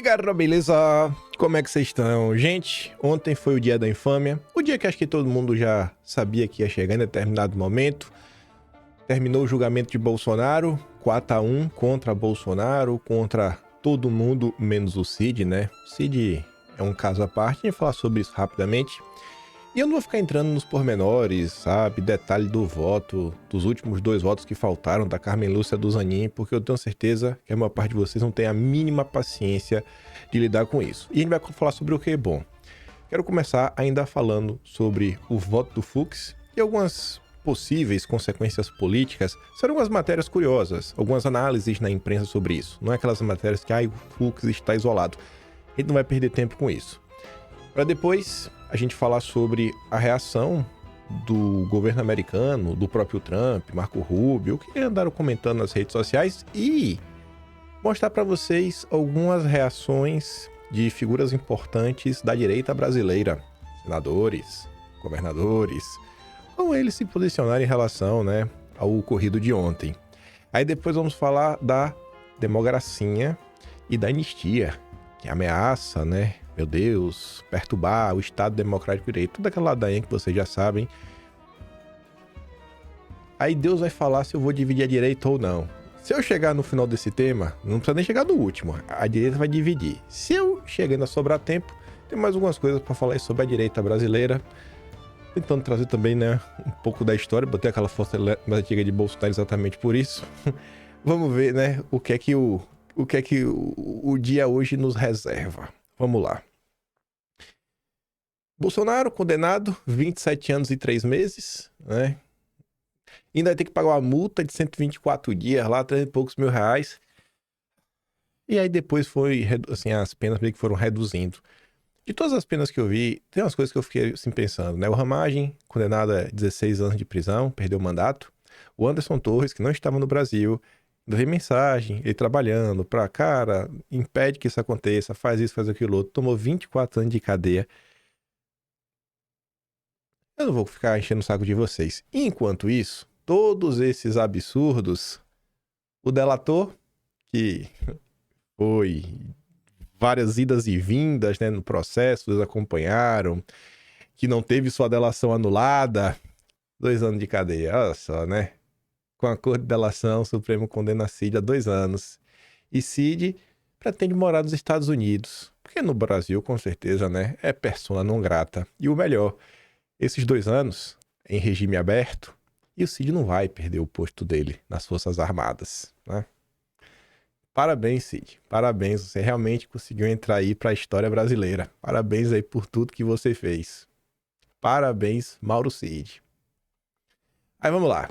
galera, beleza? Como é que vocês estão? Gente, ontem foi o dia da infâmia, o dia que acho que todo mundo já sabia que ia chegar em determinado momento. Terminou o julgamento de Bolsonaro, 4-1 contra Bolsonaro, contra todo mundo, menos o Cid, né? O Cid é um caso à parte, a gente vai falar sobre isso rapidamente. E eu não vou ficar entrando nos pormenores, sabe? Detalhe do voto, dos últimos 2 votos que faltaram, da Carmen Lúcia e do Zanin, porque eu tenho certeza que a maior parte de vocês não tem a mínima paciência de lidar com isso. E a gente vai falar sobre o que é bom. Quero começar ainda falando sobre o voto do Fux e algumas possíveis consequências políticas. Serão algumas matérias curiosas, algumas análises na imprensa sobre isso. Não é aquelas matérias que o Fux está isolado. A gente não vai perder tempo com isso. Para depois a gente falar sobre a reação do governo americano, do próprio Trump, Marco Rubio, que andaram comentando nas redes sociais, e mostrar para vocês algumas reações de figuras importantes da direita brasileira, senadores, governadores, como eles se posicionaram em relação, né, ao ocorrido de ontem. Aí depois vamos falar da democracia e da anistia, que ameaça, né, meu Deus, perturbar o Estado Democrático de Direito, toda aquela ladainha que vocês já sabem. Aí Deus vai falar se eu vou dividir a direita ou não. Se eu chegar no final desse tema, não precisa nem chegar no último, a direita vai dividir. Se eu chegar ainda sobrar tempo, tem mais algumas coisas para falar sobre a direita brasileira. Tentando trazer também, né, um pouco da história, botei aquela força mais antiga de Bolsonaro exatamente por isso. Vamos ver, né, o que é que o dia hoje nos reserva. Vamos lá. Bolsonaro condenado, 27 anos e 3 meses, né? Ainda vai ter que pagar uma multa de 124 dias lá, 300 e poucos mil reais. E aí depois foi, assim, as penas meio que foram reduzindo. De todas as penas que eu vi, tem umas coisas que eu fiquei assim pensando, né? O Ramagem, condenado a 16 anos de prisão, perdeu o mandato. O Anderson Torres, que não estava no Brasil, ainda veio mensagem, ele trabalhando pra, cara, impede que isso aconteça, faz isso, faz aquilo outro. Tomou 24 anos de cadeia. Eu não vou ficar enchendo o saco de vocês. Enquanto isso, todos esses absurdos, o delator, que foi várias idas e vindas, né, no processo, eles acompanharam, que não teve sua delação anulada, 2 anos de cadeia, olha só, né? Com acordo de delação, o Supremo condena Cid a 2 anos. E Cid pretende morar nos Estados Unidos, porque no Brasil, com certeza, né, é persona non grata. E o melhor, esses 2 anos em regime aberto, e o Cid não vai perder o posto dele nas Forças Armadas, né? Parabéns, Cid. Parabéns, você realmente conseguiu entrar aí para a história brasileira. Parabéns aí por tudo que você fez. Parabéns, Mauro Cid. Aí vamos lá.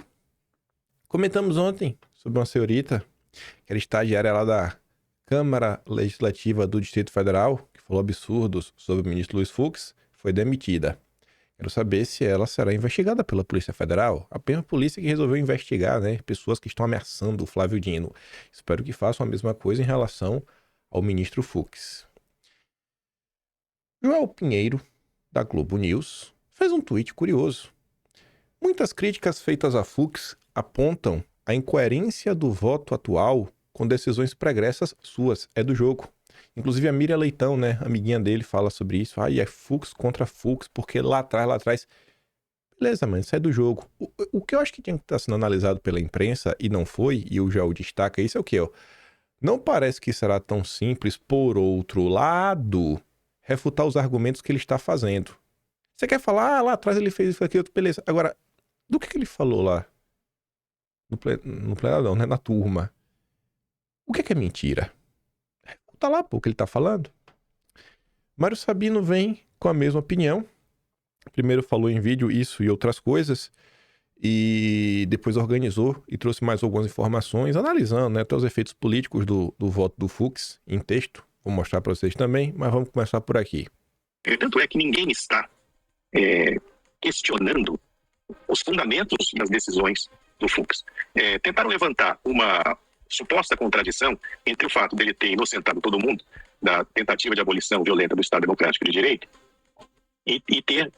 Comentamos ontem sobre uma senhorita, que era estagiária lá da Câmara Legislativa do Distrito Federal, que falou absurdos sobre o ministro Luiz Fux, foi demitida. Quero saber se ela será investigada pela Polícia Federal. A mesma polícia que resolveu investigar, né, pessoas que estão ameaçando o Flávio Dino. Espero que façam a mesma coisa em relação ao ministro Fux. Joel Pinheiro, da Globo News, fez um tweet curioso. Muitas críticas feitas a Fux apontam a incoerência do voto atual com decisões pregressas suas. É do jogo. Inclusive a Miriam Leitão, né, amiguinha dele, fala sobre isso. É Fux contra Fux, porque lá atrás... Beleza, mano, isso é do jogo. O que eu acho que tinha que estar sendo analisado pela imprensa, e não foi, e o Joel destaca isso, é o quê? Não parece que será tão simples, por outro lado, refutar os argumentos que ele está fazendo. Você quer falar, lá atrás ele fez isso, aquilo, beleza. Agora, do que ele falou lá? No plenário não, né? Na turma. O que é mentira? Tá lá, pô, o que ele tá falando. Mário Sabino vem com a mesma opinião. Primeiro falou em vídeo isso e outras coisas, e depois organizou e trouxe mais algumas informações, analisando, né, até os efeitos políticos do voto do Fux em texto. Vou mostrar para vocês também, mas vamos começar por aqui. Tanto é que ninguém está questionando os fundamentos das decisões do Fux. Tentaram levantar uma suposta contradição entre o fato dele ter inocentado todo mundo da tentativa de abolição violenta do Estado Democrático de Direito e ter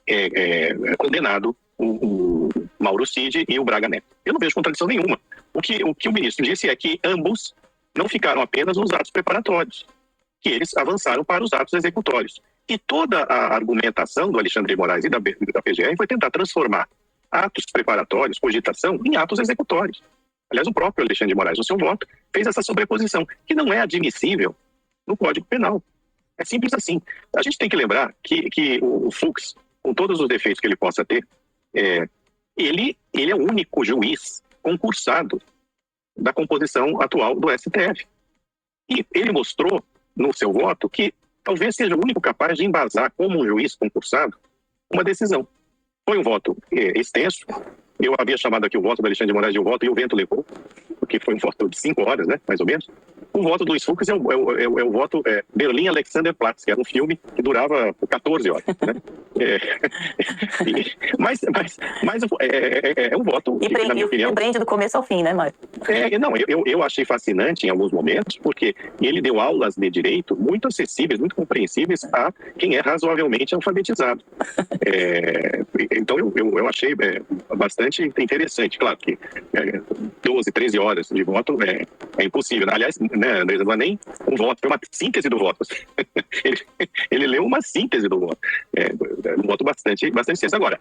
condenado o Mauro Cid e o Braga Neto. Eu não vejo contradição nenhuma. O que o ministro disse é que ambos não ficaram apenas nos atos preparatórios, que eles avançaram para os atos executórios. E toda a argumentação do Alexandre de Moraes e da PGR foi tentar transformar atos preparatórios, cogitação, em atos executórios. Aliás, o próprio Alexandre de Moraes, no seu voto, fez essa sobreposição, que não é admissível no Código Penal. É simples assim. A gente tem que lembrar que o Fux, com todos os defeitos que ele possa ter, ele é o único juiz concursado da composição atual do STF. E ele mostrou, no seu voto, que talvez seja o único capaz de embasar, como um juiz concursado, uma decisão. Foi um voto extenso. Eu havia chamado aqui o voto do Alexandre de Moraes de um voto e o vento levou, porque foi um voto de 5 horas, né, mais ou menos. O voto do Luiz Fux é o voto Berlim Alexanderplatz, que era um filme que durava 14 horas. Né? Mas é um voto... E que, na minha opinião, prende do começo ao fim, né, Mário? Não, eu achei fascinante em alguns momentos, porque ele deu aulas de direito muito acessíveis, muito compreensíveis a quem é razoavelmente alfabetizado. Então eu achei bastante interessante. Claro que 12, 13 horas de voto é impossível. Aliás, né, Andresa, não é nem um voto, foi uma síntese do voto. ele leu uma síntese do voto. Um voto bastante extenso. Agora,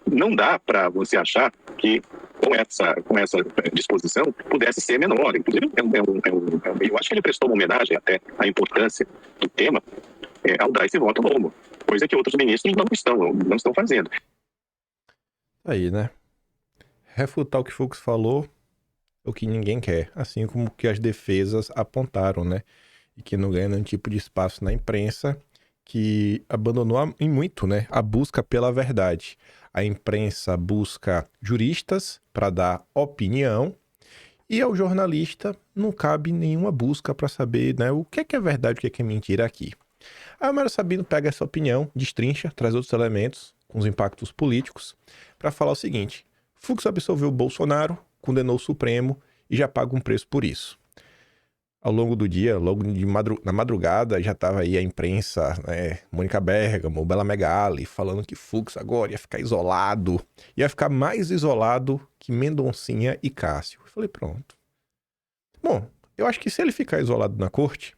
não dá para você achar que com essa disposição pudesse ser menor. Inclusive, eu acho que ele prestou uma homenagem até à importância do tema ao dar esse voto longo, coisa que outros ministros não estão fazendo. Aí, né? Refutar o que Fux falou, o que ninguém quer, assim como que as defesas apontaram, né? E que não ganha nenhum tipo de espaço na imprensa, que abandonou em muito, né, a busca pela verdade. A imprensa busca juristas para dar opinião e ao jornalista não cabe nenhuma busca para saber, né, o que é verdade, o que é mentira aqui. Aí o Mário Sabino pega essa opinião, destrincha, traz outros elementos com os impactos políticos para falar o seguinte: Fux absolveu o Bolsonaro, condenou o Supremo e já paga um preço por isso. Ao longo do dia, na madrugada, já estava aí a imprensa, né, Mônica Bergamo, Bela Megali, falando que Fux agora ia ficar isolado, ia ficar mais isolado que Mendoncinha e Cássio. Eu falei, pronto. Bom, eu acho que se ele ficar isolado na corte,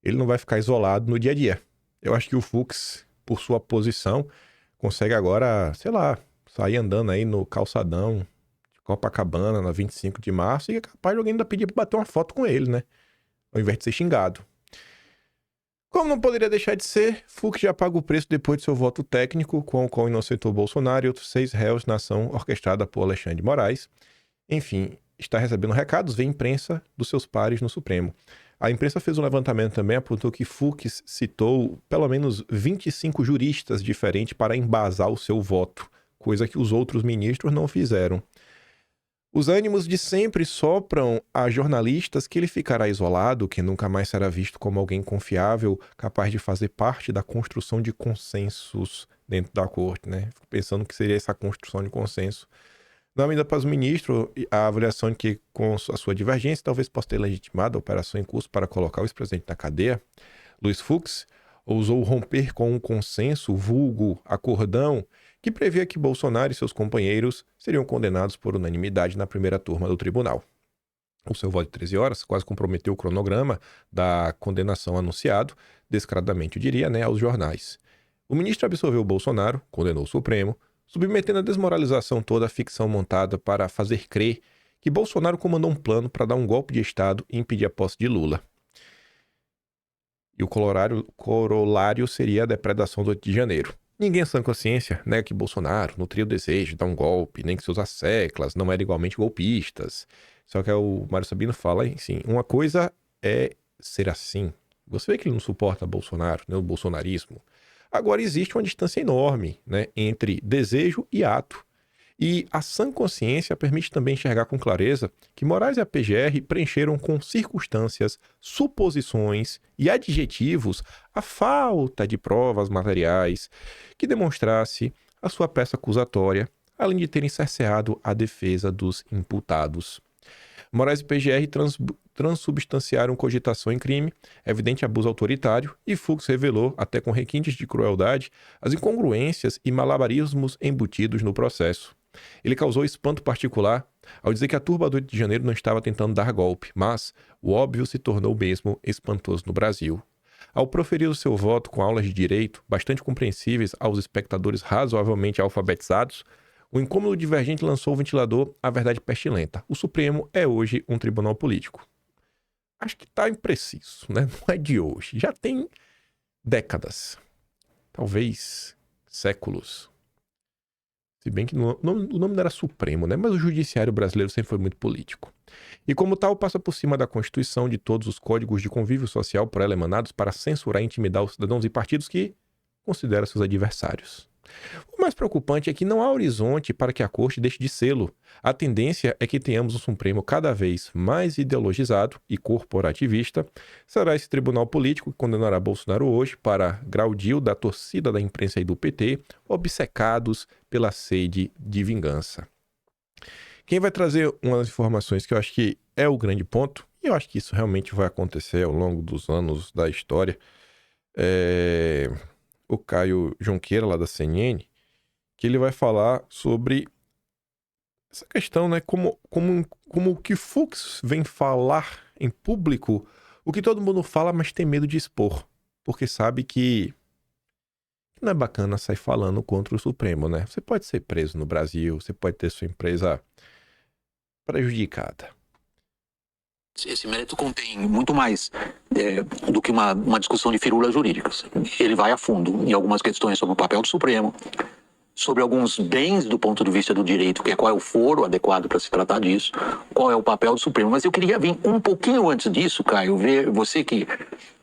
ele não vai ficar isolado no dia a dia. Eu acho que o Fux, por sua posição, consegue agora, sei lá, sair andando aí no calçadão de Copacabana, na 25 de março, e é capaz de alguém ainda pedir para bater uma foto com ele, né? Ao invés de ser xingado. Como não poderia deixar de ser, Fux já paga o preço depois de seu voto técnico, com o qual inocentou Bolsonaro e outros 6 réus na ação orquestrada por Alexandre de Moraes. Enfim, está recebendo recados via imprensa dos seus pares no Supremo. A imprensa fez um levantamento também, apontou que Fux citou pelo menos 25 juristas diferentes para embasar o seu voto, coisa que os outros ministros não fizeram. Os ânimos de sempre sopram a jornalistas que ele ficará isolado, que nunca mais será visto como alguém confiável, capaz de fazer parte da construção de consensos dentro da corte, né? Fico pensando que seria essa construção de consenso. Na medida para os ministros, a avaliação de que, com a sua divergência, talvez possa ter legitimado a operação em curso para colocar o ex-presidente na cadeia. Luiz Fux ousou romper com um consenso, vulgo acordão, que previa que Bolsonaro e seus companheiros seriam condenados por unanimidade na primeira turma do tribunal. O seu voto de 13 horas quase comprometeu o cronograma da condenação anunciado, descaradamente eu diria, né, aos jornais. O ministro absolveu Bolsonaro, condenou o Supremo, submetendo a desmoralização toda a ficção montada para fazer crer que Bolsonaro comandou um plano para dar um golpe de Estado e impedir a posse de Lula. E o corolário seria a depredação do 8 de janeiro. Ninguém em sã consciência nega que Bolsonaro nutria o desejo de dar um golpe, nem que seus asseclas não eram igualmente golpistas. Só que o Mário Sabino fala, assim, uma coisa é ser assim. Você vê que ele não suporta Bolsonaro, né, o bolsonarismo. Agora existe uma distância enorme, né, entre desejo e ato. E a sã consciência permite também enxergar com clareza que Moraes e a PGR preencheram com circunstâncias, suposições e adjetivos a falta de provas materiais que demonstrasse a sua peça acusatória, além de terem cerceado a defesa dos imputados. Moraes e PGR transubstanciaram cogitação em crime, evidente abuso autoritário, e Fux revelou, até com requintes de crueldade, as incongruências e malabarismos embutidos no processo. Ele causou espanto particular ao dizer que a turba do 8 de janeiro não estava tentando dar golpe, mas o óbvio se tornou mesmo espantoso no Brasil. Ao proferir o seu voto com aulas de direito, bastante compreensíveis aos espectadores razoavelmente alfabetizados, o incômodo divergente lançou o ventilador à verdade pestilenta. O Supremo é hoje um tribunal político. Acho que está impreciso, né? Não é de hoje. Já tem décadas, talvez séculos. Se bem que o nome não era Supremo, né? Mas o judiciário brasileiro sempre foi muito político. E como tal, passa por cima da Constituição, de todos os códigos de convívio social por ela emanados para censurar e intimidar os cidadãos e partidos que considera seus adversários. O mais preocupante é que não há horizonte para que a corte deixe de sê-lo. A tendência é que tenhamos um Supremo cada vez mais ideologizado e corporativista. Será esse tribunal político que condenará Bolsonaro hoje para graudil da torcida da imprensa e do PT, obcecados pela sede de vingança. Quem vai trazer umas informações que eu acho que é o grande ponto, e eu acho que isso realmente vai acontecer ao longo dos anos da história, é o Caio Junqueira, lá da CNN, que ele vai falar sobre essa questão, né? Como o que Fux vem falar em público, o que todo mundo fala, mas tem medo de expor, porque sabe que não é bacana sair falando contra o Supremo, né? Você pode ser preso no Brasil, você pode ter sua empresa prejudicada. Esse mérito contém muito mais do que uma discussão de firulas jurídicas. Ele vai a fundo em algumas questões sobre o papel do Supremo, sobre alguns bens do ponto de vista do direito, que é qual é o foro adequado para se tratar disso, qual é o papel do Supremo. Mas eu queria vir um pouquinho antes disso, Caio, ver você que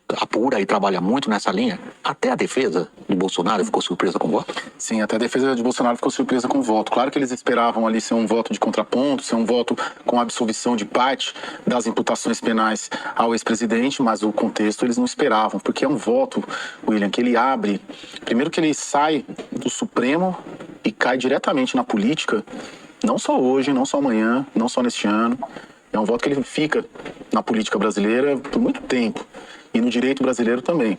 apura e trabalha muito nessa linha, até a defesa de Bolsonaro ficou surpresa com o voto? Sim, até a defesa de Bolsonaro ficou surpresa com o voto. Claro que eles esperavam ali ser um voto de contraponto, ser um voto com absolvição de parte das imputações penais ao ex-presidente, mas o contexto eles não esperavam, porque é um voto, William, que ele abre, primeiro que ele sai do Supremo e cai diretamente na política, não só hoje, não só amanhã, não só neste ano. É um voto que ele fica na política brasileira por muito tempo. E no direito brasileiro também.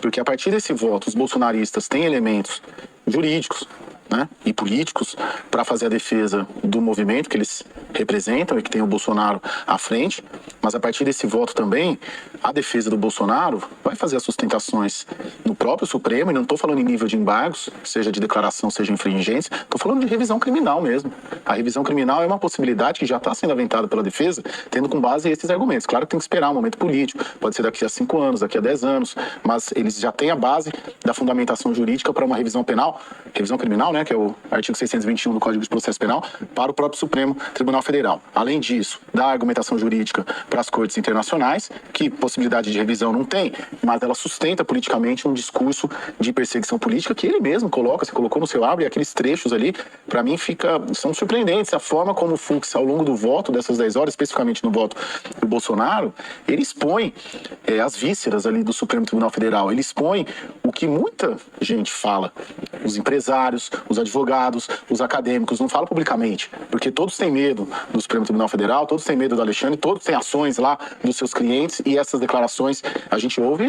Porque a partir desse voto, os bolsonaristas têm elementos jurídicos, né, e políticos para fazer a defesa do movimento que eles representam e que tem o Bolsonaro à frente, mas a partir desse voto também, a defesa do Bolsonaro vai fazer as sustentações no próprio Supremo, e não estou falando em nível de embargos, seja de declaração, seja infringência, estou falando de revisão criminal mesmo. A revisão criminal é uma possibilidade que já está sendo aventada pela defesa, tendo com base esses argumentos. Claro que tem que esperar um momento político, pode ser daqui a 5 anos, daqui a 10 anos, mas eles já têm a base da fundamentação jurídica para uma revisão penal, revisão criminal, né, que é o artigo 621 do Código de Processo Penal, para o próprio Supremo Tribunal Federal. Além disso, dá argumentação jurídica para as cortes internacionais, que possibilidade de revisão não tem, mas ela sustenta politicamente um discurso de perseguição política que ele mesmo coloca, se colocou no seu abre, e aqueles trechos ali, para mim, são surpreendentes. A forma como o Fux, ao longo do voto, dessas 10 horas, especificamente no voto do Bolsonaro, ele expõe as vísceras ali do Supremo Tribunal Federal, ele expõe o que muita gente fala, os empresários, os advogados, os acadêmicos, não falam publicamente, porque todos têm medo do Supremo Tribunal Federal, todos têm medo do Alexandre, todos têm ações lá dos seus clientes, e essas declarações, a gente ouve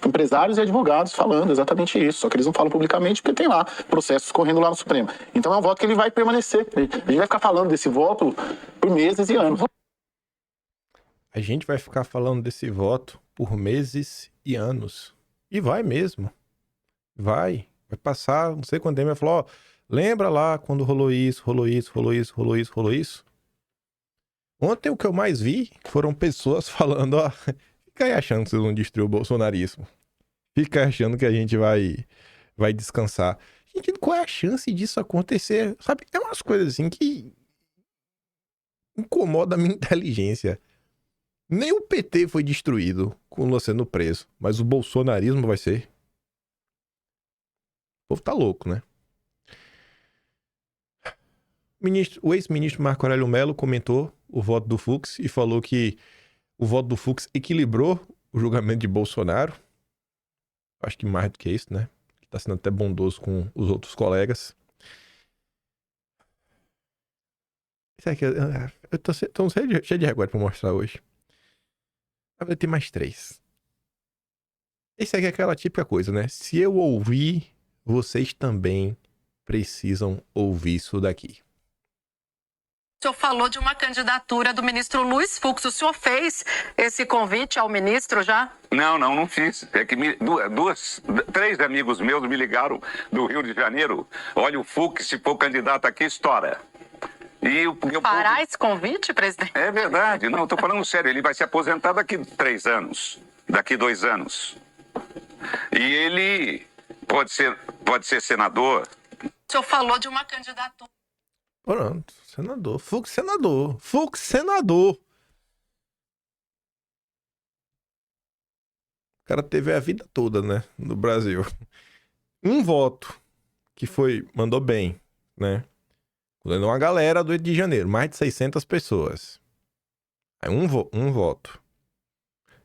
empresários e advogados falando exatamente isso, só que eles não falam publicamente porque tem lá processos correndo lá no Supremo. Então é um voto que ele vai permanecer, a gente vai ficar falando desse voto por meses e anos. A gente vai ficar falando desse voto por meses e anos. E vai mesmo. Vai passar, não sei quanto tempo, vai falar, ó, lembra lá quando rolou isso, rolou isso, rolou isso, rolou isso, rolou isso? Ontem o que eu mais vi foram pessoas falando, ó, fica aí achando que vocês vão destruir o bolsonarismo. Fica achando que a gente vai descansar. Gente, qual é a chance disso acontecer? Sabe, é umas coisas assim que incomoda a minha inteligência. Nem o PT foi destruído com o Lula sendo preso, mas o bolsonarismo vai ser. O povo tá louco, né? O ex-ministro Marco Aurélio Mello comentou o voto do Fux e falou que o voto do Fux equilibrou o julgamento de Bolsonaro. Acho que mais do que isso, né? Tá sendo até bondoso com os outros colegas. Isso aqui, eu tô cheio de reguarda pra mostrar hoje. Vai ter mais 3. Esse aqui é aquela típica coisa, né? Se eu ouvir, vocês também precisam ouvir isso daqui. O senhor falou de uma candidatura do ministro Luiz Fux. O senhor fez esse convite ao ministro já? Não fiz. É que três amigos meus me ligaram do Rio de Janeiro. Olha, o Fux, se for candidato aqui, estoura. E o meu Fará povo... esse convite, presidente? É verdade. Não, estou falando sério. Ele vai se aposentar daqui 3 anos. Daqui 2 anos. E ele pode ser senador. O senhor falou de uma candidatura. Pronto, senador. Fux, senador. Fux, senador. O cara teve a vida toda, né? No Brasil. Um voto que mandou bem, né? Condenou uma galera do Rio de Janeiro. Mais de 600 pessoas. Aí um voto.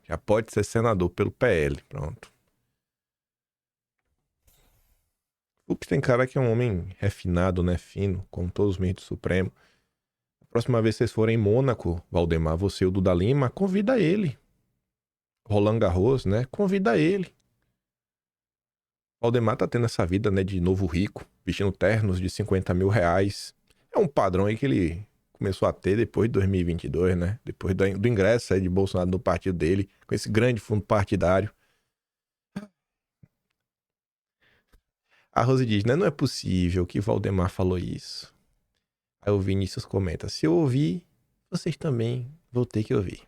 Já pode ser senador pelo PL. Pronto. Fux tem cara que é um homem refinado, né? Fino, como todos os ministros do Supremo. A próxima vez que vocês forem em Mônaco, Valdemar, você e o Duda Lima, convida ele. Roland Garros, né? Convida ele. Valdemar tá tendo essa vida, né? De novo rico, vestindo ternos de 50 mil reais. É um padrão aí que ele começou a ter depois de 2022, né? Depois do ingresso aí de Bolsonaro no partido dele, com esse grande fundo partidário. A Rose diz, né? Não é possível que Valdemar falou isso. Aí o Vinícius comenta, se eu ouvir, vocês também vão ter que ouvir.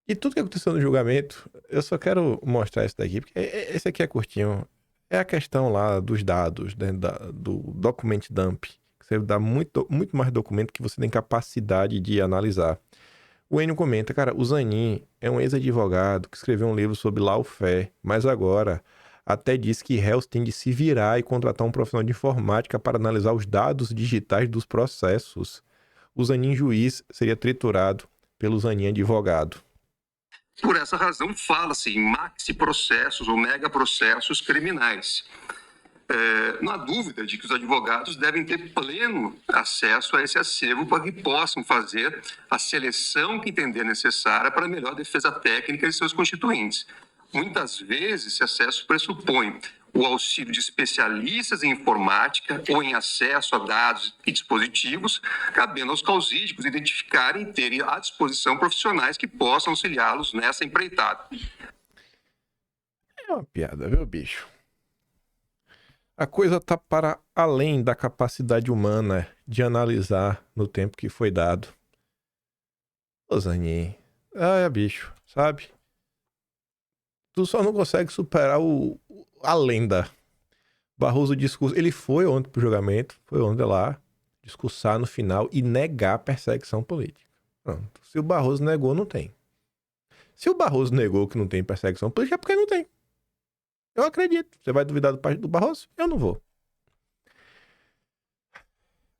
E tudo que aconteceu no julgamento, eu só quero mostrar isso daqui, porque esse aqui é curtinho. É a questão lá dos dados, né, do document dump. Que você dá muito mais documento que você tem capacidade de analisar. O Enio comenta, cara, o Zanin é um ex-advogado que escreveu um livro sobre lawfare, mas agora até diz que réus têm de se virar e contratar um profissional de informática para analisar os dados digitais dos processos. O Zanin juiz seria triturado pelo Zanin advogado. Por essa razão, fala-se em maxi-processos ou megaprocessos criminais. Não há dúvida de que os advogados devem ter pleno acesso a esse acervo para que possam fazer a seleção que entender necessária para a melhor defesa técnica de seus constituintes. Muitas vezes, esse acesso pressupõe o auxílio de especialistas em informática ou em acesso a dados e dispositivos, cabendo aos causídicos identificarem e terem à disposição profissionais que possam auxiliá-los nessa empreitada. É uma piada, viu, bicho? A coisa tá para além da capacidade humana de analisar no tempo que foi dado. Ô, Zanin, bicho, sabe? Tu só não consegue superar a lenda. Barroso discurso. Ele foi ontem pro julgamento, foi ontem lá, discursar no final e negar a perseguição política. Pronto. Se o Barroso negou, não tem. Se o Barroso negou que não tem perseguição política, é porque não tem. Eu acredito. Você vai duvidar do Barroso? Eu não vou.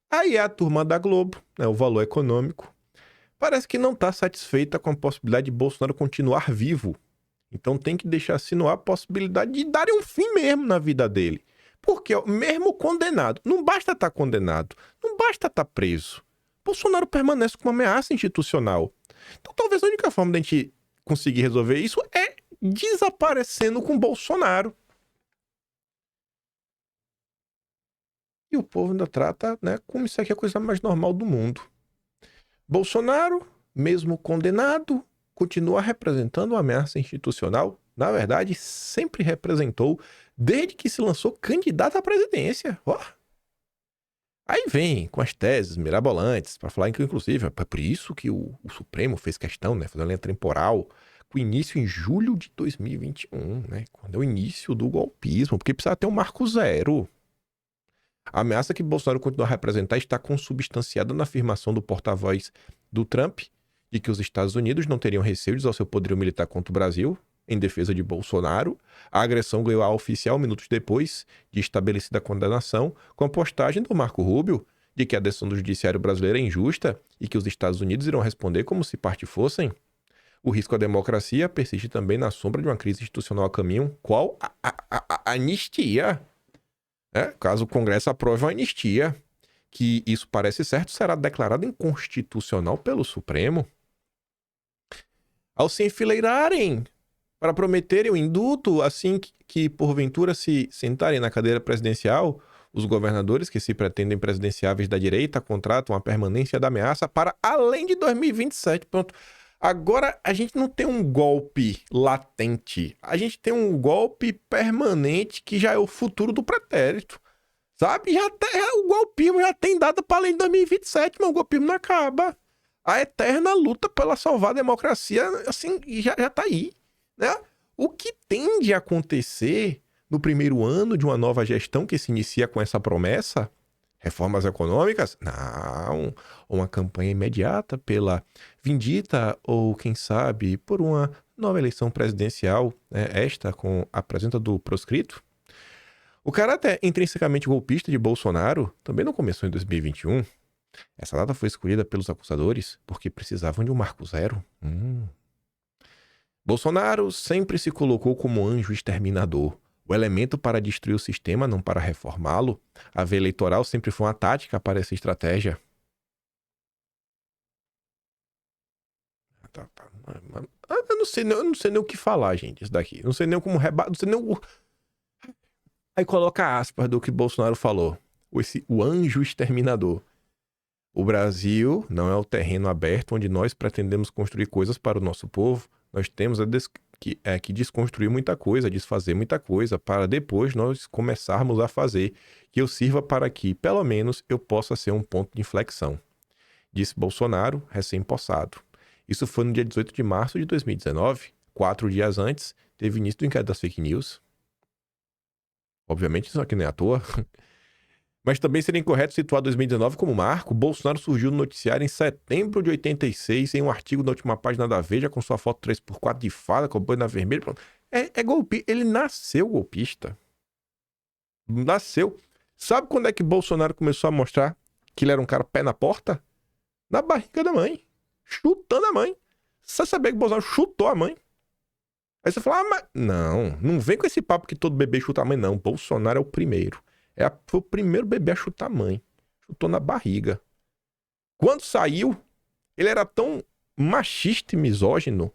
Aí a turma da Globo, né, o Valor Econômico, parece que não está satisfeita com a possibilidade de Bolsonaro continuar vivo. Então tem que deixar assinuar a possibilidade de darem um fim mesmo na vida dele. Porque mesmo condenado, não basta estar condenado, não basta estar preso. Bolsonaro permanece com uma ameaça institucional. Então talvez a única forma de a gente conseguir resolver isso é desaparecendo com Bolsonaro. E o povo ainda trata, né, como isso aqui é a coisa mais normal do mundo. Bolsonaro, mesmo condenado, continua representando uma ameaça institucional. Na verdade, sempre representou desde que se lançou candidato à presidência. Aí vem com as teses mirabolantes para falar que, inclusive, é por isso que o Supremo fez questão, né, fazer uma linha temporal com início em julho de 2021, né, quando é o início do golpismo, porque precisa ter um marco zero. A ameaça que Bolsonaro continua a representar está consubstanciada na afirmação do porta-voz do Trump de que os Estados Unidos não teriam receio de usar seu poderio militar contra o Brasil em defesa de Bolsonaro. A agressão ganhou a oficial minutos depois de estabelecida a condenação, com a postagem do Marco Rubio de que a decisão do judiciário brasileiro é injusta e que os Estados Unidos irão responder como se parte fossem. O risco à democracia persiste também na sombra de uma crise institucional a caminho, qual a anistia. Caso o Congresso aprove uma anistia, que isso parece certo, será declarada inconstitucional pelo Supremo. Ao se enfileirarem para prometerem o indulto assim que porventura se sentarem na cadeira presidencial, Os governadores que se pretendem presidenciáveis da direita contratam a permanência da ameaça para além de 2027. Pronto. Agora a gente não tem um golpe latente. A gente tem um golpe permanente que já é o futuro do pretérito. Sabe? O golpismo já tem data para além de 2027, mas o golpismo não acaba. A eterna luta pela salvar a democracia, assim, já tá aí, né? O que tende a acontecer no primeiro ano de uma nova gestão que se inicia com essa promessa? Reformas econômicas? Não. Uma campanha imediata pela vindita ou, quem sabe, por uma nova eleição presidencial, né? Esta com a presença do proscrito. O caráter intrinsecamente golpista de Bolsonaro também não começou em 2021. Essa data foi escolhida pelos acusadores porque precisavam de um marco zero. Bolsonaro sempre se colocou como anjo exterminador, o elemento para destruir o sistema, não para reformá-lo. A via eleitoral sempre foi uma tática para essa estratégia. Eu não sei nem o que falar, gente, isso daqui. Não sei nem como não sei nem o... Aí coloca aspas do que Bolsonaro falou. O anjo exterminador. O Brasil não é o terreno aberto onde nós pretendemos construir coisas para o nosso povo. Nós temos que desconstruir muita coisa, desfazer muita coisa, para depois nós começarmos a fazer, que eu sirva para que, pelo menos, eu possa ser um ponto de inflexão. Disse Bolsonaro, recém-possado. Isso foi no dia 18 de março de 2019. 4 dias antes, teve início do inquérito das fake news. Obviamente isso aqui não é à toa. Mas também seria incorreto situar 2019 como marco. Bolsonaro surgiu no noticiário em setembro de 86, em um artigo da última página da Veja, com sua foto 3x4 de fada, com boina vermelha. É golpista. Ele nasceu golpista. Nasceu. Sabe quando é que Bolsonaro começou a mostrar que ele era um cara pé na porta? Na barriga da mãe. Chutando a mãe. Você sabia que Bolsonaro chutou a mãe? Aí você fala, mas... Não vem com esse papo que todo bebê chuta a mãe, não. Bolsonaro é o primeiro. Foi o primeiro bebê a chutar a mãe. Chutou na barriga. Quando saiu, ele era tão machista e misógino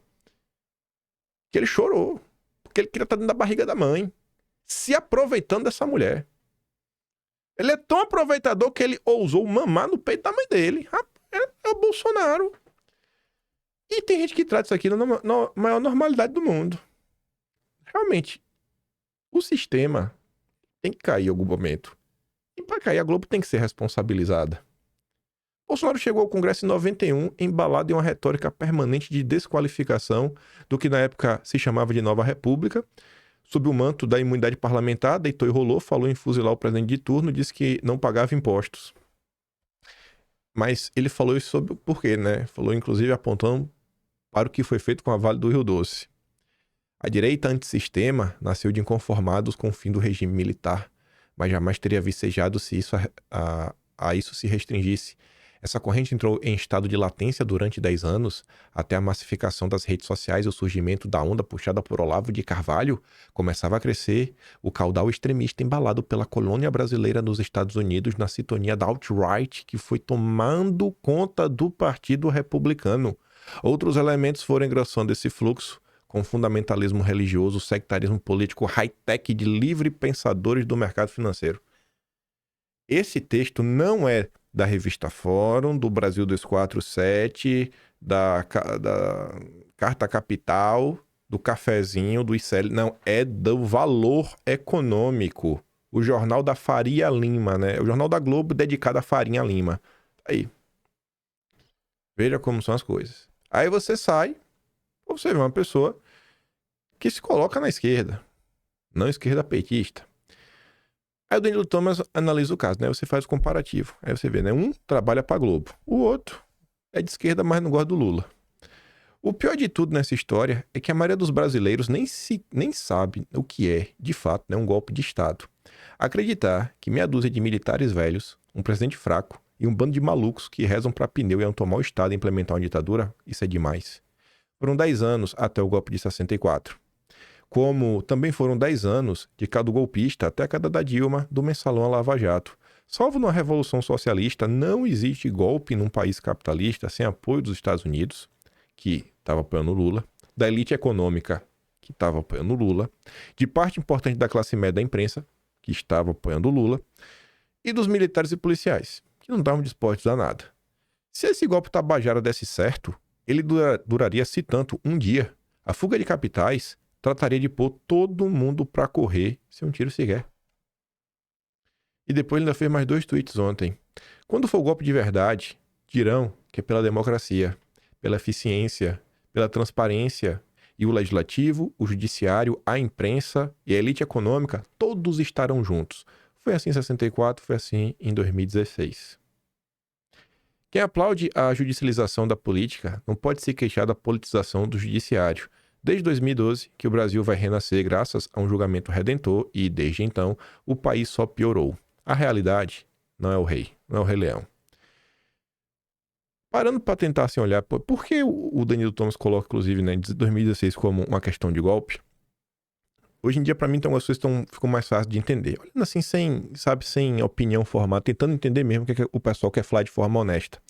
que ele chorou. Porque ele queria estar dentro da barriga da mãe. Se aproveitando dessa mulher. Ele é tão aproveitador que ele ousou mamar no peito da mãe dele. É o Bolsonaro. E tem gente que trata isso aqui na maior normalidade do mundo. Realmente, o sistema tem que cair em algum momento. E para cair, a Globo tem que ser responsabilizada. Bolsonaro chegou ao Congresso em 91, embalado em uma retórica permanente de desqualificação do que na época se chamava de Nova República. Sob o manto da imunidade parlamentar, deitou e rolou, falou em fuzilar o presidente de turno, disse que não pagava impostos. Mas ele falou isso sobre o porquê, né? Falou, inclusive, apontando para o que foi feito com a Vale do Rio Doce. A direita antissistema nasceu de inconformados com o fim do regime militar, mas jamais teria vicejado se isso a isso se restringisse. Essa corrente entrou em estado de latência durante 10 anos, até a massificação das redes sociais e o surgimento da onda puxada por Olavo de Carvalho começava a crescer, o caudal extremista embalado pela colônia brasileira nos Estados Unidos na sintonia da alt-right que foi tomando conta do Partido Republicano. Outros elementos foram engrossando esse fluxo, com fundamentalismo religioso, sectarismo político high-tech de livre pensadores do mercado financeiro. Esse texto não é da revista Fórum, do Brasil 247, da Carta Capital, do Cafezinho, do ICL. Não, é do Valor Econômico. O jornal da Faria Lima, né? O jornal da Globo dedicado a Farinha Lima. Aí. Veja como são as coisas. Aí você sai, você vê uma pessoa que se coloca na esquerda. Não esquerda petista. Aí o Danilo Thomas analisa o caso, né? Você faz o comparativo. Aí você vê, né? Um trabalha pra Globo. O outro é de esquerda, mas não gosta do Lula. O pior de tudo nessa história é que a maioria dos brasileiros nem sabe o que é, de fato, né, um golpe de Estado. Acreditar que meia dúzia de militares velhos, um presidente fraco e um bando de malucos que rezam pra pneu e tomar o Estado e implementar uma ditadura, isso é demais. Foram 10 anos até o golpe de 64. Como também foram 10 anos de cada golpista até a queda da Dilma, do mensalão a Lava Jato. Salvo numa revolução socialista, não existe golpe num país capitalista sem apoio dos Estados Unidos, que estava apoiando o Lula, da elite econômica, que estava apoiando o Lula, de parte importante da classe média da imprensa, que estava apoiando o Lula, e dos militares e policiais, que não estavam dispostos a nada. Se esse golpe Tabajara desse certo, ele duraria, se tanto, um dia. A fuga de capitais trataria de pôr todo mundo pra correr sem um tiro sequer. E depois ele ainda fez mais 2 tweets ontem. Quando for o golpe de verdade, dirão que é pela democracia, pela eficiência, pela transparência, e o legislativo, o judiciário, a imprensa e a elite econômica, todos estarão juntos. Foi assim em 64, foi assim em 2016. Quem aplaude a judicialização da política não pode se queixar da politização do judiciário. Desde 2012, que o Brasil vai renascer graças a um julgamento redentor e, desde então, o país só piorou. A realidade não é o rei, não é o Rei Leão. Parando para tentar assim olhar, por que o Danilo Thomas coloca, inclusive, né, 2016 como uma questão de golpe? Hoje em dia, para mim, tem algumas coisas que ficam mais fáceis de entender. Olhando assim, sem opinião formada, tentando entender mesmo o que o pessoal quer falar de forma honesta.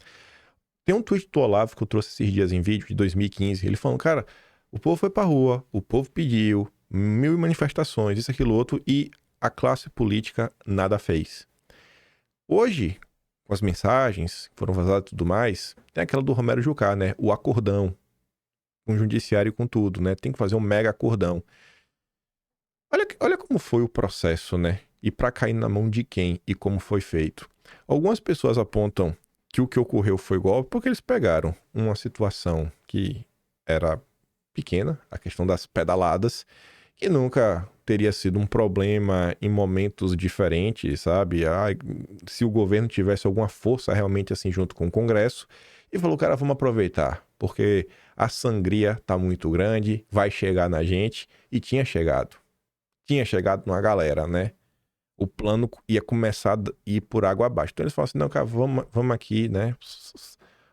Tem um tweet do Olavo que eu trouxe esses dias em vídeo, de 2015, ele falando, cara, o povo foi pra rua, o povo pediu, 1000 manifestações, isso, aquilo, outro, e a classe política nada fez. Hoje, com as mensagens que foram vazadas e tudo mais, tem aquela do Romero Jucá, né? O acordão. Com o judiciário e com tudo, né? Tem que fazer um mega acordão. Olha como foi o processo, né? E pra cair na mão de quem e como foi feito. Algumas pessoas apontam que o que ocorreu foi golpe porque eles pegaram uma situação que era pequena, a questão das pedaladas, que nunca teria sido um problema em momentos diferentes, sabe? Se o governo tivesse alguma força realmente assim junto com o Congresso, e falou, cara, vamos aproveitar, porque a sangria tá muito grande, vai chegar na gente, e tinha chegado numa galera, né? O plano ia começar a ir por água abaixo. Então eles falaram assim, não, cara, vamos aqui, né,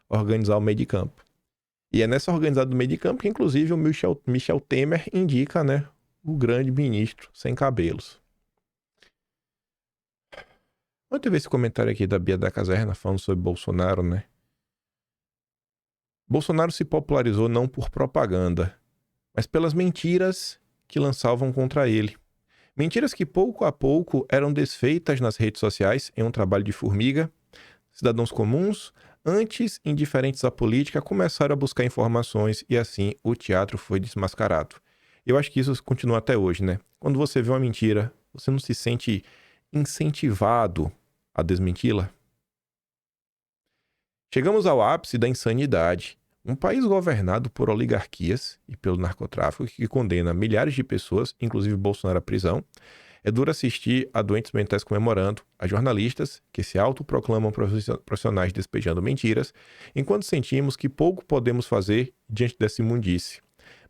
organizar o meio de campo. E é nessa organizada do meio de campo que, inclusive, o Michel Temer indica, né, o grande ministro sem cabelos. Ontem eu vi esse comentário aqui da Bia da Caserna falando sobre Bolsonaro, né? Bolsonaro se popularizou não por propaganda, mas pelas mentiras que lançavam contra ele. Mentiras que pouco a pouco eram desfeitas nas redes sociais em um trabalho de formiga. Cidadãos comuns, antes indiferentes à política, começaram a buscar informações e assim o teatro foi desmascarado. Eu acho que isso continua até hoje, né? Quando você vê uma mentira, você não se sente incentivado a desmenti-la? Chegamos ao ápice da insanidade. Um país governado por oligarquias e pelo narcotráfico que condena milhares de pessoas, inclusive Bolsonaro à prisão. É duro assistir a doentes mentais comemorando, a jornalistas que se autoproclamam profissionais despejando mentiras, enquanto sentimos que pouco podemos fazer diante dessa imundice.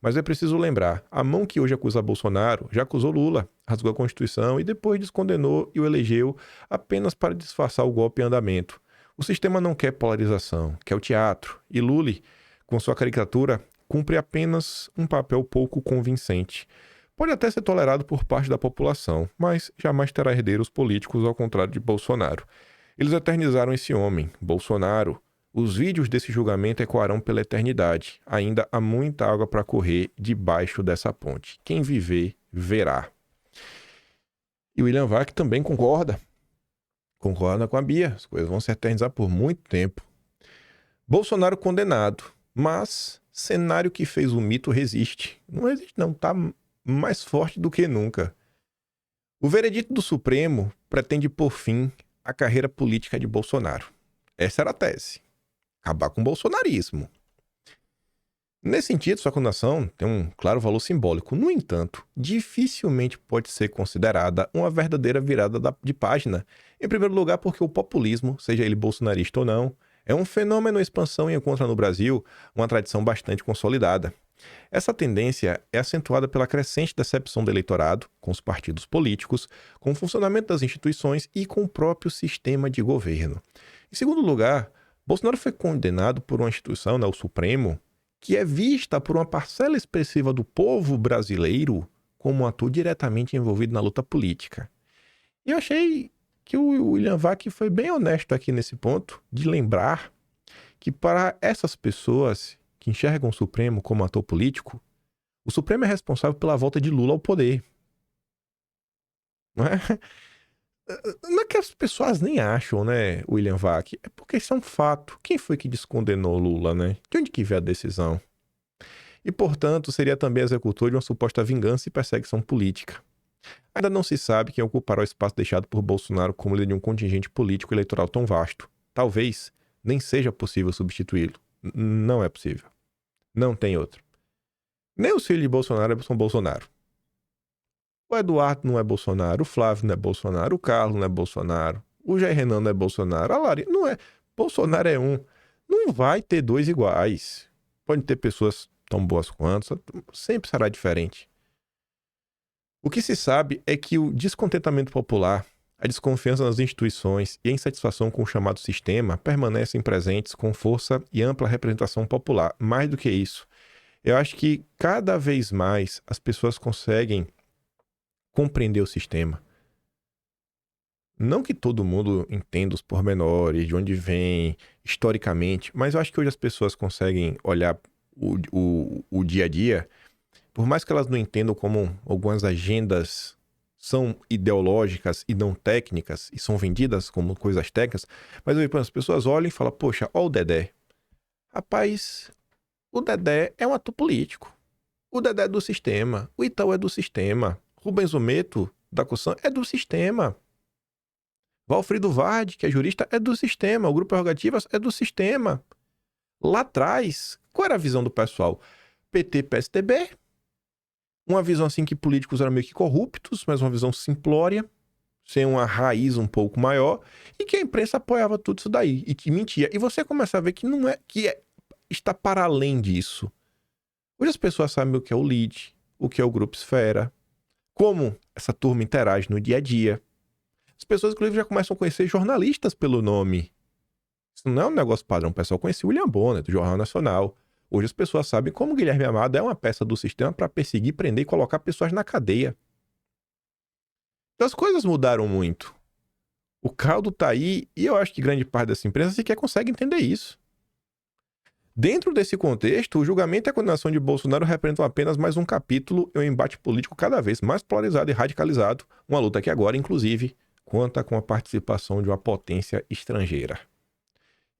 Mas é preciso lembrar, a mão que hoje acusa Bolsonaro já acusou Lula, rasgou a Constituição e depois descondenou e o elegeu apenas para disfarçar o golpe em andamento. O sistema não quer polarização, quer o teatro, e Lula, com sua caricatura, cumpre apenas um papel pouco convincente. Pode até ser tolerado por parte da população, mas jamais terá herdeiros políticos ao contrário de Bolsonaro. Eles eternizaram esse homem, Bolsonaro. Os vídeos desse julgamento ecoarão pela eternidade. Ainda há muita água para correr debaixo dessa ponte. Quem viver, verá. E o William Vac também concorda com a Bia. As coisas vão se eternizar por muito tempo. Bolsonaro condenado. Mas cenário que fez o mito resiste. Não resiste não, tá mais forte do que nunca. O veredito do Supremo pretende pôr fim à carreira política de Bolsonaro. Essa era a tese. Acabar com o bolsonarismo. Nesse sentido, sua condenação tem um claro valor simbólico. No entanto, dificilmente pode ser considerada uma verdadeira virada de página. Em primeiro lugar, porque o populismo, seja ele bolsonarista ou não, é um fenômeno em expansão e encontra no Brasil uma tradição bastante consolidada. Essa tendência é acentuada pela crescente decepção do eleitorado com os partidos políticos, com o funcionamento das instituições e com o próprio sistema de governo. Em segundo lugar, Bolsonaro foi condenado por uma instituição, né, o Supremo, que é vista por uma parcela expressiva do povo brasileiro como um ator diretamente envolvido na luta política. E eu achei que o William Vac foi bem honesto aqui nesse ponto, de lembrar que para essas pessoas que enxergam o Supremo como ator político, o Supremo é responsável pela volta de Lula ao poder. Não é? Não é que as pessoas nem acham, né, William Vac? É porque isso é um fato. Quem foi que descondenou Lula, né? De onde que veio a decisão? E, portanto, seria também executor de uma suposta vingança e perseguição política. Ainda não se sabe quem ocupará o espaço deixado por Bolsonaro como líder de um contingente político eleitoral tão vasto. Talvez nem seja possível substituí-lo. Não é possível. Não tem outro. Nem os filhos de Bolsonaro são Bolsonaro. O Eduardo não é Bolsonaro, o Flávio não é Bolsonaro, o Carlos não é Bolsonaro, o Jair Renan não é Bolsonaro, a Lari não é. Bolsonaro é um. Não vai ter dois iguais. Pode ter pessoas tão boas quanto, sempre será diferente. O que se sabe é que o descontentamento popular, a desconfiança nas instituições e a insatisfação com o chamado sistema permanecem presentes com força e ampla representação popular. Mais do que isso, eu acho que cada vez mais as pessoas conseguem compreender o sistema. Não que todo mundo entenda os pormenores, de onde vem, historicamente, mas eu acho que hoje as pessoas conseguem olhar o dia a dia, por mais que elas não entendam como algumas agendas são ideológicas e não técnicas, e são vendidas como coisas técnicas, mas as pessoas olham e falam, poxa, ó o Dedé. Rapaz, o Dedé é um ator político. O Dedé é do sistema. O Itaú é do sistema. Rubens Ometo, da Cussão, é do sistema. Valfrido Vardi, que é jurista, é do sistema. O Grupo Prerrogativas é do sistema. Lá atrás, qual era a visão do pessoal? PT, PSDB. Uma visão assim que políticos eram meio que corruptos, mas uma visão simplória, sem uma raiz um pouco maior, e que a imprensa apoiava tudo isso daí, e que mentia. E você começa a ver que não é, está para além disso. Hoje as pessoas sabem o que é o LEAD, o que é o Grupo Esfera, como essa turma interage no dia a dia. As pessoas, inclusive, já começam a conhecer jornalistas pelo nome. Isso não é um negócio padrão. O pessoal conhecia o William Bonner, do Jornal Nacional. Hoje as pessoas sabem como Guilherme Amado é uma peça do sistema para perseguir, prender e colocar pessoas na cadeia. Então as coisas mudaram muito. O caldo tá aí e eu acho que grande parte dessa imprensa sequer consegue entender isso. Dentro desse contexto, o julgamento e a condenação de Bolsonaro representam apenas mais um capítulo em um embate político cada vez mais polarizado e radicalizado, uma luta que agora, inclusive, conta com a participação de uma potência estrangeira.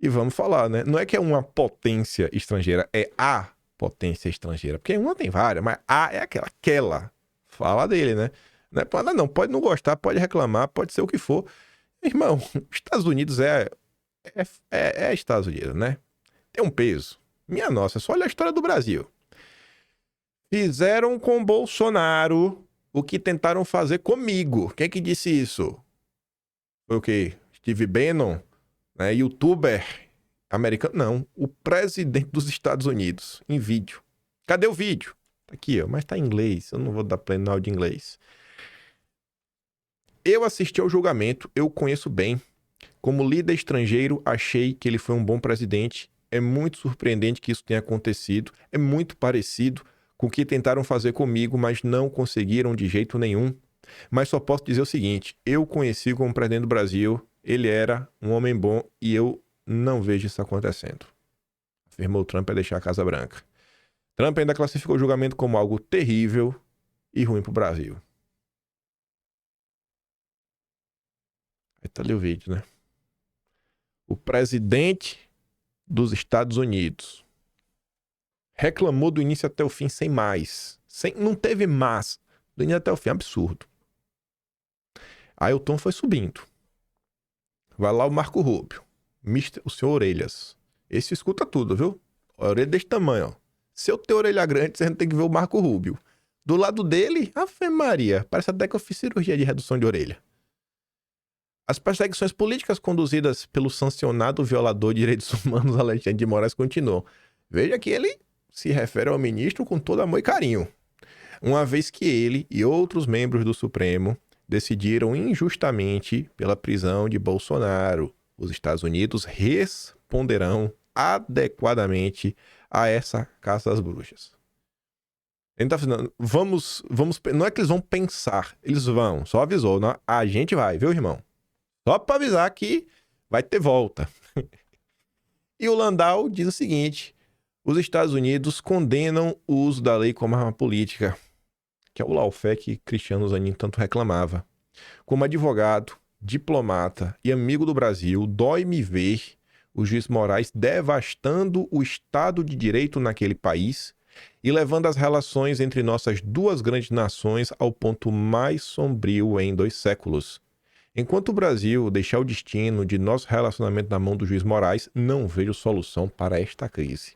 E vamos falar, né? Não é que é uma potência estrangeira, é a potência estrangeira. Porque uma tem várias, mas a é aquela. Fala dele, né? Não, pode não gostar, pode reclamar, pode ser o que for. Irmão, Estados Unidos é Estados Unidos, né? Tem um peso. Minha nossa, só olha a história do Brasil. Fizeram com Bolsonaro o que tentaram fazer comigo. Quem é que disse isso? Foi o quê? Steve Bannon? Né? Youtuber americano? Não. O presidente dos Estados Unidos. Em vídeo. Cadê o vídeo? Tá aqui, ó. Mas tá em inglês. Eu não vou dar play no áudio em inglês. Eu assisti ao julgamento. Eu conheço bem. Como líder estrangeiro, achei que ele foi um bom presidente. É muito surpreendente que isso tenha acontecido. É muito parecido com o que tentaram fazer comigo, mas não conseguiram de jeito nenhum. Mas só posso dizer o seguinte, eu conheci como presidente do Brasil, ele era um homem bom e eu não vejo isso acontecendo. Afirmou Trump a deixar a Casa Branca. Trump ainda classificou o julgamento como algo terrível e ruim para o Brasil. Aí tá ali o vídeo, né? O presidente dos Estados Unidos reclamou do início até o fim sem mais. Não teve mais. Do início até o fim, absurdo. Aí o tom foi subindo. Vai lá o Marco Rubio. O senhor Orelhas. Esse escuta tudo, viu? A orelha desse tamanho, ó. Se eu ter orelha grande, você não tem que ver o Marco Rubio. Do lado dele, Ave Maria. Parece até que eu fiz cirurgia de redução de orelha. As perseguições políticas conduzidas pelo sancionado violador de direitos humanos Alexandre de Moraes continuam. Veja que ele se refere ao ministro com todo amor e carinho. Uma vez que ele e outros membros do Supremo decidiram injustamente pela prisão de Bolsonaro, os Estados Unidos responderão adequadamente a essa caça às bruxas. Ele tá falando, vamos, não é que eles vão pensar, eles vão, só avisou, não, a gente vai, viu, irmão? Só para avisar que vai ter volta. E o Landau diz o seguinte, os Estados Unidos condenam o uso da lei como arma política, que é o lawfare que Cristiano Zanin tanto reclamava. Como advogado, diplomata e amigo do Brasil, dói-me ver o juiz Moraes devastando o Estado de Direito naquele país e levando as relações entre nossas duas grandes nações ao ponto mais sombrio em 2 séculos. Enquanto o Brasil deixar o destino de nosso relacionamento na mão do juiz Moraes, não vejo solução para esta crise.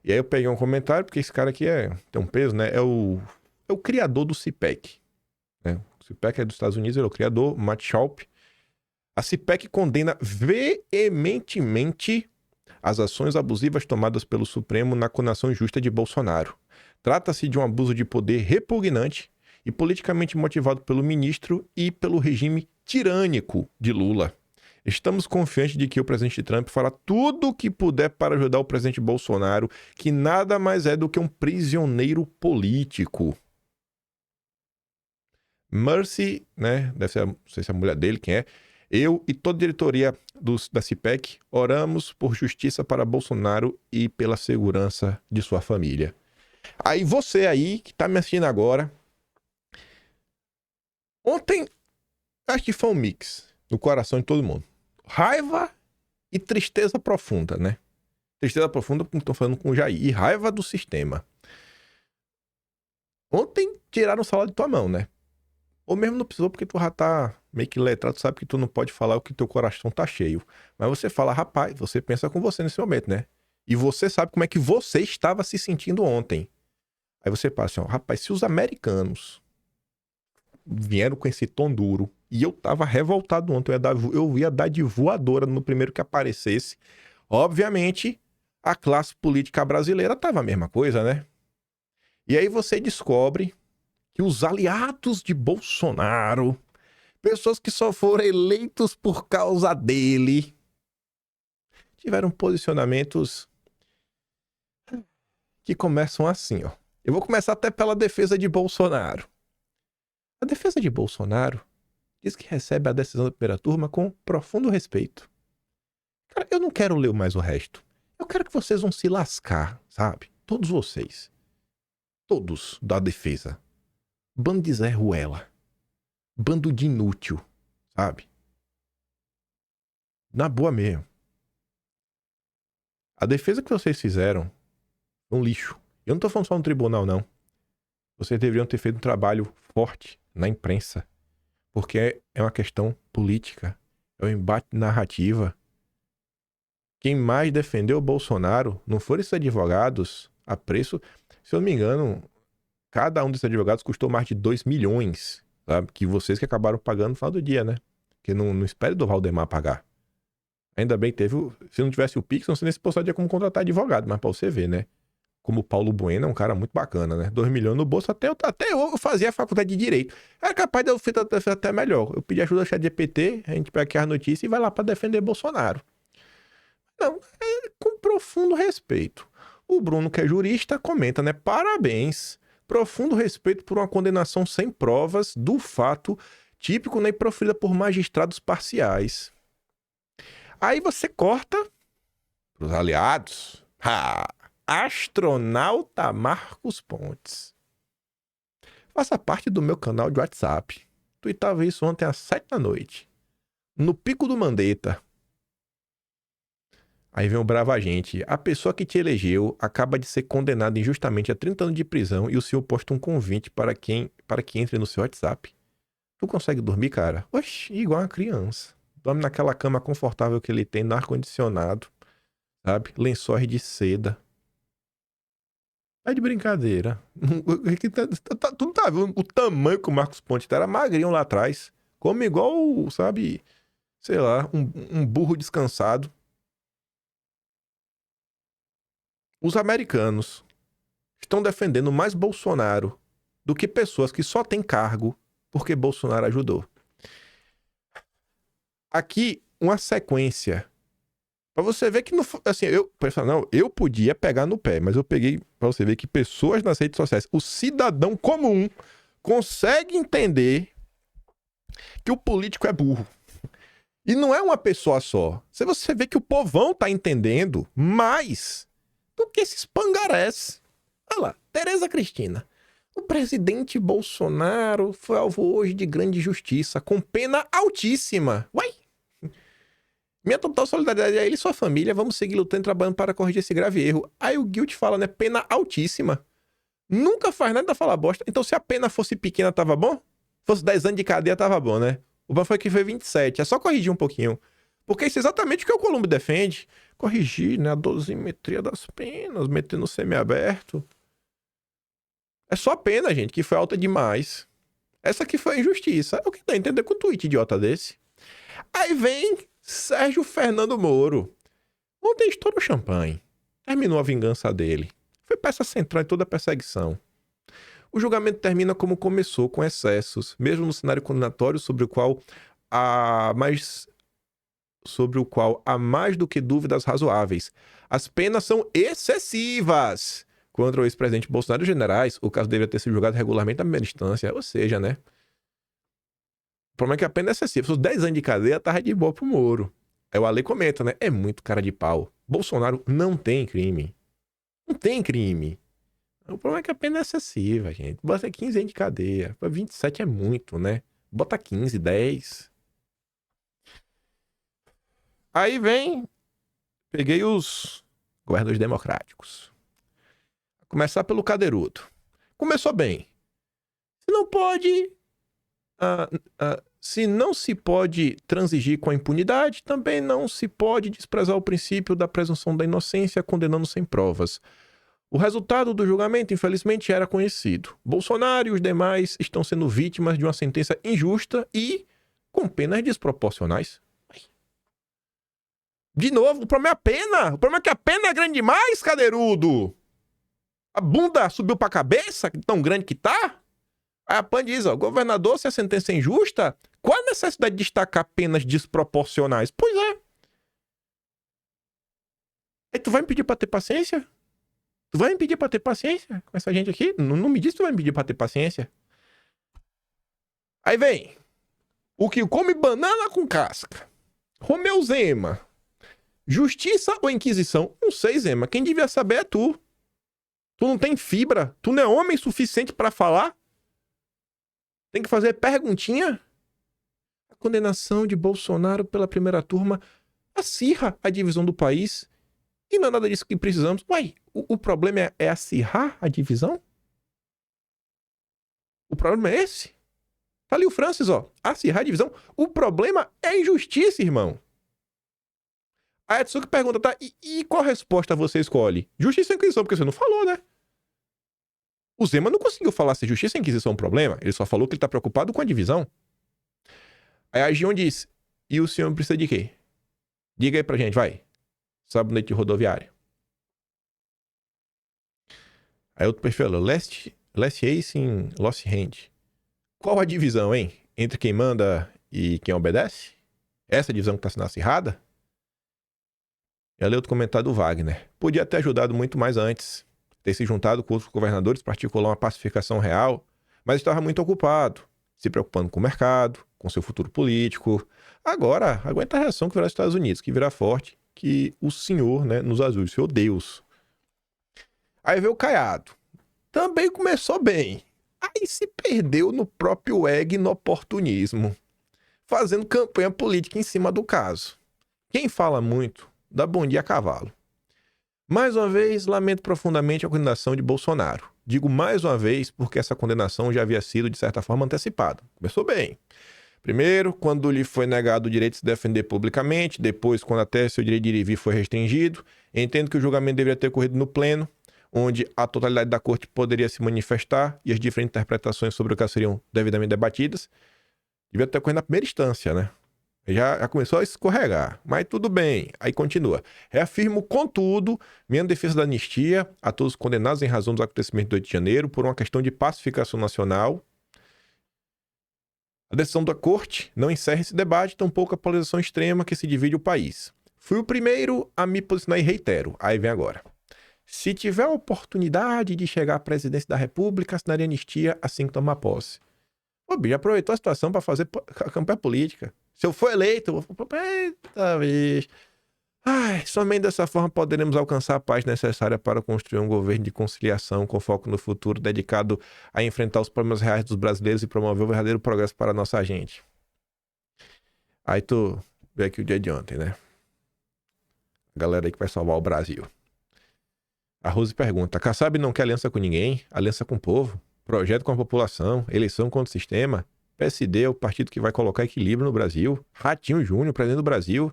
E aí eu peguei um comentário, porque esse cara aqui tem um peso, né? É o criador do CPEC. Né? O CPEC é dos Estados Unidos, ele é o criador, Matt Schaub. A CPEC condena veementemente as ações abusivas tomadas pelo Supremo na condenação injusta de Bolsonaro. Trata-se de um abuso de poder repugnante e politicamente motivado pelo ministro e pelo regime tirânico de Lula. Estamos confiantes de que o presidente Trump fará tudo o que puder para ajudar o presidente Bolsonaro, que nada mais é do que um prisioneiro político. Mercy, né? Deve ser, não sei se é a mulher dele, quem é. Eu e toda a diretoria da CPEC oramos por justiça para Bolsonaro e pela segurança de sua família. Aí você aí, que tá me assistindo agora, ontem, acho que foi um mix no coração de todo mundo. Raiva e tristeza profunda, né? Tristeza profunda, como estou falando com o Jair, e raiva do sistema. Ontem tiraram o salário de tua mão, né? Ou mesmo não precisou, porque tu já tá meio que letrado, tu sabe que tu não pode falar o que teu coração tá cheio. Mas você fala, rapaz, você pensa com você nesse momento, né? E você sabe como é que você estava se sentindo ontem. Aí você passa assim, ó, rapaz, se os americanos vieram com esse tom duro e eu tava revoltado ontem, eu ia dar de voadora no primeiro que aparecesse, obviamente a classe política brasileira tava a mesma coisa, né? E aí você descobre que os aliados de Bolsonaro, pessoas que só foram eleitos por causa dele, tiveram posicionamentos que começam assim, ó. Eu vou começar até pela defesa de Bolsonaro. A defesa de Bolsonaro diz que recebe a decisão da primeira turma com profundo respeito. Cara, eu não quero ler mais o resto. Eu quero que vocês vão se lascar, sabe? Todos vocês. Todos da defesa. Bando de Zé Ruela. Bando de inútil, sabe? Na boa mesmo. A defesa que vocês fizeram é um lixo. Eu não tô falando só no tribunal, não. Vocês deveriam ter feito um trabalho forte na imprensa. Porque é uma questão política. É um embate narrativa. Quem mais defendeu o Bolsonaro não foram esses advogados a preço... Se eu não me engano, cada um desses advogados custou mais de 2 milhões, sabe? Que vocês que acabaram pagando no final do dia, né? Porque não espere do Valdemar pagar. Ainda bem que teve... Se não tivesse o Pix, não sei nem se poderia como contratar advogado, mas pra você ver, né? Como o Paulo Bueno é um cara muito bacana, né? 2 milhões no bolso, até eu fazia a faculdade de Direito. Era capaz de eu fazer até melhor. Eu pedi ajuda ao ChatGPT, a gente pega aqui as notícias e vai lá pra defender Bolsonaro. Não, com profundo respeito. O Bruno, que é jurista, comenta, né? Parabéns. Profundo respeito por uma condenação sem provas do fato típico, né? E proferida por magistrados parciais. Aí você corta pros aliados. Astronauta Marcos Pontes. Faça parte do meu canal de WhatsApp. Tuitava isso ontem às 7 da noite. No pico do Mandetta. Aí vem o brava gente. A pessoa que te elegeu acaba de ser condenada injustamente a 30 anos de prisão e o senhor posta um convite para que entre no seu WhatsApp. Tu consegue dormir, cara? Oxi, igual uma criança. Dorme naquela cama confortável que ele tem no ar-condicionado, sabe? Lençóis de seda. Tá de brincadeira. Tu não tá vendo o tamanho que o Marcos Pontes era magrinho lá atrás. Come igual, sabe, sei lá, um burro descansado. Os americanos estão defendendo mais Bolsonaro do que pessoas que só têm cargo porque Bolsonaro ajudou. Aqui, uma sequência. Pra você ver que, assim, eu podia pegar no pé, mas eu peguei pra você ver que pessoas nas redes sociais, o cidadão comum, consegue entender que o político é burro. E não é uma pessoa só. Se você vê que o povão tá entendendo mais do que esses pangarés. Olha lá, Tereza Cristina. O presidente Bolsonaro foi alvo hoje de grande justiça, com pena altíssima. Uai! Minha total solidariedade a ele e sua família. Vamos seguir lutando e trabalhando para corrigir esse grave erro. Aí o Guilt fala, né? Pena altíssima. Nunca faz nada, fala bosta. Então se a pena fosse pequena, tava bom? Fosse 10 anos de cadeia, tava bom, né? O bom foi que foi 27. É só corrigir um pouquinho. Porque isso é exatamente o que o Colombo defende. Corrigir, né? A dosimetria das penas, meter no semiaberto. É só a pena, gente, que foi alta demais. Essa aqui foi a injustiça. É o que dá a entender com um tweet idiota desse. Aí vem Sérgio Fernando Moro. Ontem estourou champanhe. Terminou a vingança dele. Foi peça central em toda a perseguição. O julgamento termina como começou, com excessos, mesmo no cenário condenatório sobre o qual há mais do que dúvidas razoáveis. As penas são excessivas. Contra o ex-presidente Bolsonaro e os generais, o caso deveria ter sido julgado regularmente na primeira instância. Ou seja, né? O problema é que a pena é excessiva. Se fosse 10 anos de cadeia, tava de boa pro Moro. Aí o Ale comenta, né? É muito cara de pau. Bolsonaro não tem crime. Não tem crime. O problema é que a pena é excessiva, gente. Bota 15 anos de cadeia. 27 é muito, né? Bota 15, 10. Aí vem... Peguei os governadores democráticos. Começar pelo Cadeirudo. Começou bem. Se não se pode transigir com a impunidade, também não se pode desprezar o princípio da presunção da inocência, condenando sem provas. O resultado do julgamento, infelizmente, era conhecido. Bolsonaro e os demais estão sendo vítimas de uma sentença injusta e com penas desproporcionais. De novo, o problema é a pena. O problema é que a pena é grande demais, Cadeirudo. A bunda subiu pra cabeça, tão grande que tá? Aí a PAN diz, ó, governador, se a sentença é injusta, qual a necessidade de destacar penas desproporcionais? Pois é. Aí tu vai me pedir pra ter paciência? Tu vai me pedir pra ter paciência com essa gente aqui? Não me diz que tu vai me pedir pra ter paciência. Aí vem. O que come banana com casca. Romeu Zema. Justiça ou Inquisição? Não sei, Zema. Quem devia saber é tu. Tu não tem fibra? Tu não é homem suficiente pra falar? Tem que fazer perguntinha? A condenação de Bolsonaro pela primeira turma acirra a divisão do país. E não é nada disso que precisamos. Uai, o problema é acirrar a divisão? O problema é esse? Tá ali o Francis, ó. Acirrar a divisão. O problema é a injustiça, irmão. A Etsuki pergunta, tá? E qual resposta você escolhe? Justiça ou Inquisição? Porque você não falou, né? O Zema não conseguiu falar se justiça e Inquisição é um problema. Ele só falou que ele tá preocupado com a divisão. Aí a Gion diz, e o senhor precisa de quê? Diga aí pra gente, vai. Sabonete rodoviário. Aí outro perfil, Last Ace in Lost Hand. Qual a divisão, hein? Entre quem manda e quem obedece? Essa divisão que tá sendo acirrada? E ali outro comentário do Wagner. Podia ter ajudado muito mais antes. Ter se juntado com outros governadores para articular uma pacificação real. Mas estava muito ocupado. Se preocupando com o mercado, com seu futuro político. Agora, aguenta a reação que virá dos Estados Unidos, que virá forte. Que o senhor, né, nos ajude, o senhor Deus. Aí veio o Caiado. Também começou bem. Aí se perdeu no próprio egg e no oportunismo. Fazendo campanha política em cima do caso. Quem fala muito, dá bom dia a cavalo. Mais uma vez, lamento profundamente a condenação de Bolsonaro. Digo mais uma vez porque essa condenação já havia sido, de certa forma, antecipada. Começou bem. Primeiro, quando lhe foi negado o direito de se defender publicamente. Depois, quando até seu direito de ir e vir foi restringido. Entendo que o julgamento deveria ter ocorrido no pleno, onde a totalidade da corte poderia se manifestar e as diferentes interpretações sobre o caso seriam devidamente debatidas. Devia ter ocorrido na primeira instância, né? Já começou a escorregar, mas tudo bem. Aí continua. Reafirmo, contudo, minha defesa da anistia a todos os condenados em razão dos acontecimentos de 8 de janeiro por uma questão de pacificação nacional. A decisão da corte não encerra esse debate, tampouco a polarização extrema que se divide o país. Fui o primeiro a me posicionar e reitero. Aí vem agora. Se tiver a oportunidade de chegar à presidência da República, assinaria anistia assim que tomar posse. O bicho aproveitou a situação para fazer campanha política. Se eu for eleito, eu vou... Eita, bicho. Somente dessa forma poderemos alcançar a paz necessária para construir um governo de conciliação com foco no futuro, dedicado a enfrentar os problemas reais dos brasileiros e promover o verdadeiro progresso para a nossa gente. Aí tu vê aqui o dia de ontem, né? A galera aí que vai salvar o Brasil. A Rose pergunta: Kassab não quer aliança com ninguém? Aliança com o povo? Projeto com a população? Eleição contra o sistema? PSD é o partido que vai colocar equilíbrio no Brasil? Ratinho Júnior, presidente do Brasil?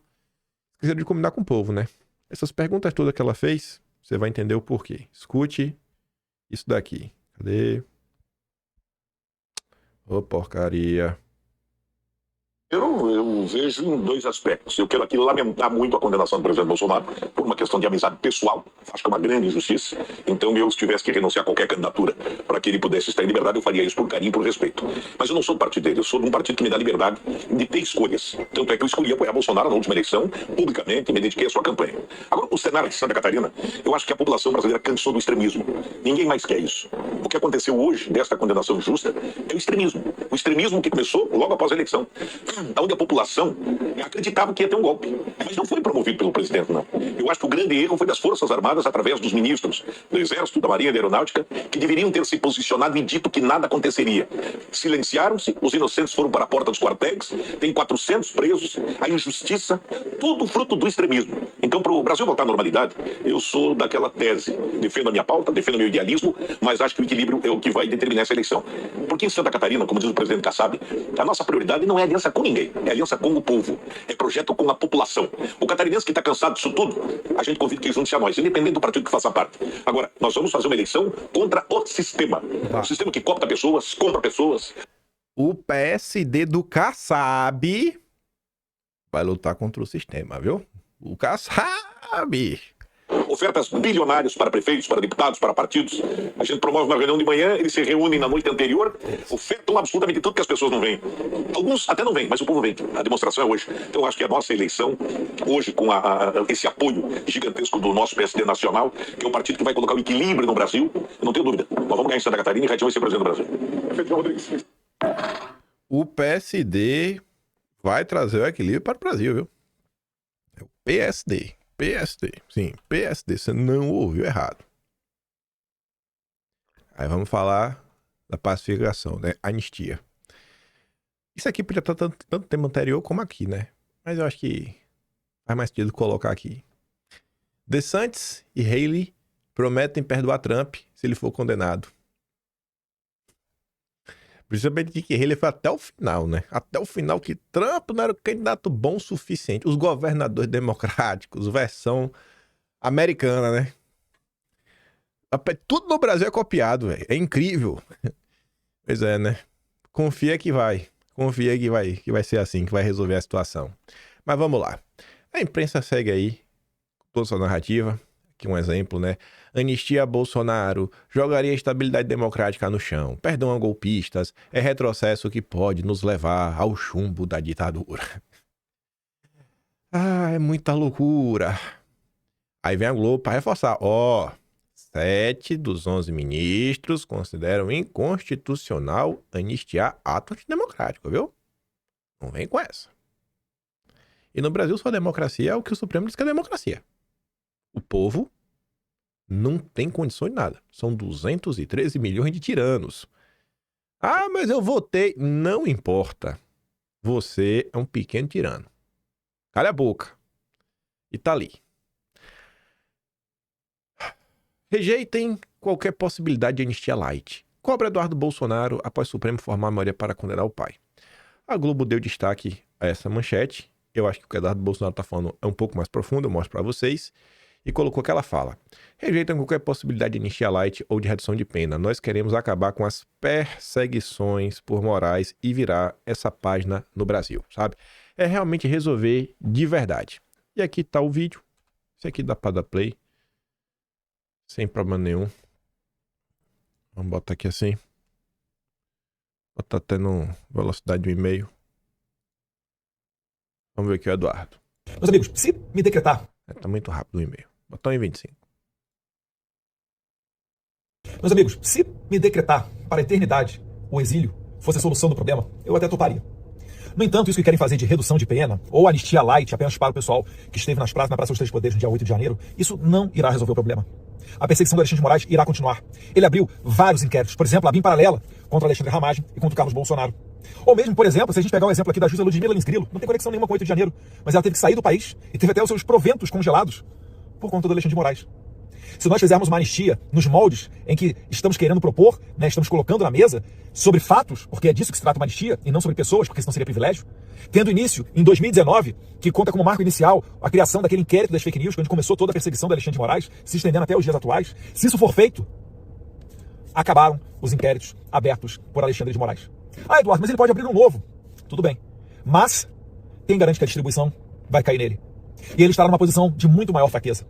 Esqueceram de combinar com o povo, né? Essas perguntas todas que ela fez, você vai entender o porquê. Escute isso daqui. Cadê? Ô, porcaria. Eu vejo em dois aspectos. Eu quero aqui lamentar muito a condenação do presidente Bolsonaro por uma questão de amizade pessoal. Acho que é uma grande injustiça. Então, eu, se tivesse que renunciar a qualquer candidatura para que ele pudesse estar em liberdade, eu faria isso por carinho e por respeito. Mas eu não sou do partido dele. Eu sou de um partido que me dá liberdade de ter escolhas. Tanto é que eu escolhi apoiar Bolsonaro na última eleição, publicamente, e me dediquei à sua campanha. Agora, o cenário de Santa Catarina, eu acho que a população brasileira cansou do extremismo. Ninguém mais quer isso. O que aconteceu hoje, desta condenação injusta, é o extremismo. O extremismo que começou logo após a eleição, onde a população acreditava que ia ter um golpe. Mas não foi promovido pelo presidente, não. Eu acho que o grande erro foi das Forças Armadas, através dos ministros do Exército, da Marinha e da Aeronáutica, que deveriam ter se posicionado e dito que nada aconteceria. Silenciaram-se, os inocentes foram para a porta dos quartéis, tem 400 presos, a injustiça, tudo fruto do extremismo. Então, para o Brasil voltar à normalidade, eu sou daquela tese. Defendo a minha pauta, defendo o meu idealismo, mas acho que o equilíbrio é o que vai determinar essa eleição. Porque em Santa Catarina, como diz o presidente Kassab, a nossa prioridade não é aliança com ninguém, é aliança com o povo, é projeto com a população. O catarinense que está cansado disso tudo, a gente convida que ele junte-se a nós, independente do partido que faça parte. Agora, nós vamos fazer uma eleição contra o sistema. O sistema que coopta pessoas, compra pessoas. O PSD do Kassab vai lutar contra o sistema, viu? O Kassab. Ofertas bilionárias para prefeitos, para deputados, para partidos. A gente promove uma reunião de manhã, eles se reúnem na noite anterior, ofertam absolutamente tudo que as pessoas não veem. Alguns até não vêm, mas o povo vem. A demonstração é hoje. Então eu acho que a nossa eleição, hoje com esse apoio gigantesco do nosso PSD nacional, que é um partido que vai colocar o equilíbrio no Brasil, eu não tenho dúvida. Nós vamos ganhar em Santa Catarina e Ratinho vai ser presidente do Brasil. O PSD vai trazer o equilíbrio para o Brasil, viu? É o PSD. PSD, sim, PSD, você não ouviu errado. Aí vamos falar da pacificação, né? Anistia. Isso aqui podia estar tanto tempo anterior como aqui, né? Mas eu acho que faz mais sentido colocar aqui. DeSantis e Haley prometem perdoar Trump se ele for condenado. Principalmente que Haley foi até o final, né? Até o final que Trump não era um candidato bom o suficiente. Os governadores democráticos, versão americana, né? Tudo no Brasil é copiado, velho. É incrível. Pois é, né? Confia que vai. Confia que vai ser assim, que vai resolver a situação. Mas vamos lá. A imprensa segue aí toda essa narrativa. Aqui um exemplo, né? Anistia a Bolsonaro jogaria a estabilidade democrática no chão. Perdão a golpistas. É retrocesso que pode nos levar ao chumbo da ditadura. É muita loucura. Aí vem a Globo para reforçar. 7 dos 11 ministros consideram inconstitucional anistiar ato antidemocrático, viu? Não vem com essa. E no Brasil só democracia é o que o Supremo diz que é democracia. O povo não tem condições de nada. São 213 milhões de tiranos. Mas eu votei. Não importa. Você é um pequeno tirano. Cala a boca. E tá ali. Rejeitem qualquer possibilidade de anistia light. Cobra Eduardo Bolsonaro após o Supremo formar a maioria para condenar o pai. A Globo deu destaque a essa manchete. Eu acho que o que o Eduardo Bolsonaro tá falando é um pouco mais profundo, eu mostro para vocês. E colocou aquela fala. Rejeitam qualquer possibilidade de anistia light ou de redução de pena. Nós queremos acabar com as perseguições por morais e virar essa página no Brasil, sabe? É realmente resolver de verdade. E aqui tá o vídeo. Esse aqui dá pra dar play. Sem problema nenhum. Vamos botar aqui assim. Botar até no velocidade de 1,5. Vamos ver aqui o Eduardo. Meus amigos, se me decretar... Tá muito rápido o 1,5. Botar 1,25. Meus amigos, se me decretar para a eternidade o exílio fosse a solução do problema, eu até toparia. No entanto, isso que querem fazer de redução de pena, ou anistia light apenas para o pessoal que esteve na Praça dos Três Poderes no dia 8 de janeiro, isso não irá resolver o problema. A perseguição do Alexandre de Moraes irá continuar. Ele abriu vários inquéritos, por exemplo, a BIM paralela contra o Alexandre Ramagem e contra o Carlos Bolsonaro. Ou mesmo, por exemplo, se a gente pegar um exemplo aqui da juíza Ludmila Lins Grilo, não tem conexão nenhuma com o 8 de janeiro, mas ela teve que sair do país e teve até os seus proventos congelados por conta do Alexandre de Moraes. Se nós fizermos uma anistia nos moldes em que estamos querendo propor, né, estamos colocando na mesa, sobre fatos, porque é disso que se trata uma anistia, e não sobre pessoas, porque senão seria privilégio, tendo início em 2019, que conta como marco inicial a criação daquele inquérito das fake news, onde começou toda a perseguição do Alexandre de Moraes, se estendendo até os dias atuais, se isso for feito, acabaram os inquéritos abertos por Alexandre de Moraes. Ah, Eduardo, mas ele pode abrir um novo. Tudo bem. Mas quem garante que a distribuição vai cair nele? E ele estará numa posição de muito maior fraqueza.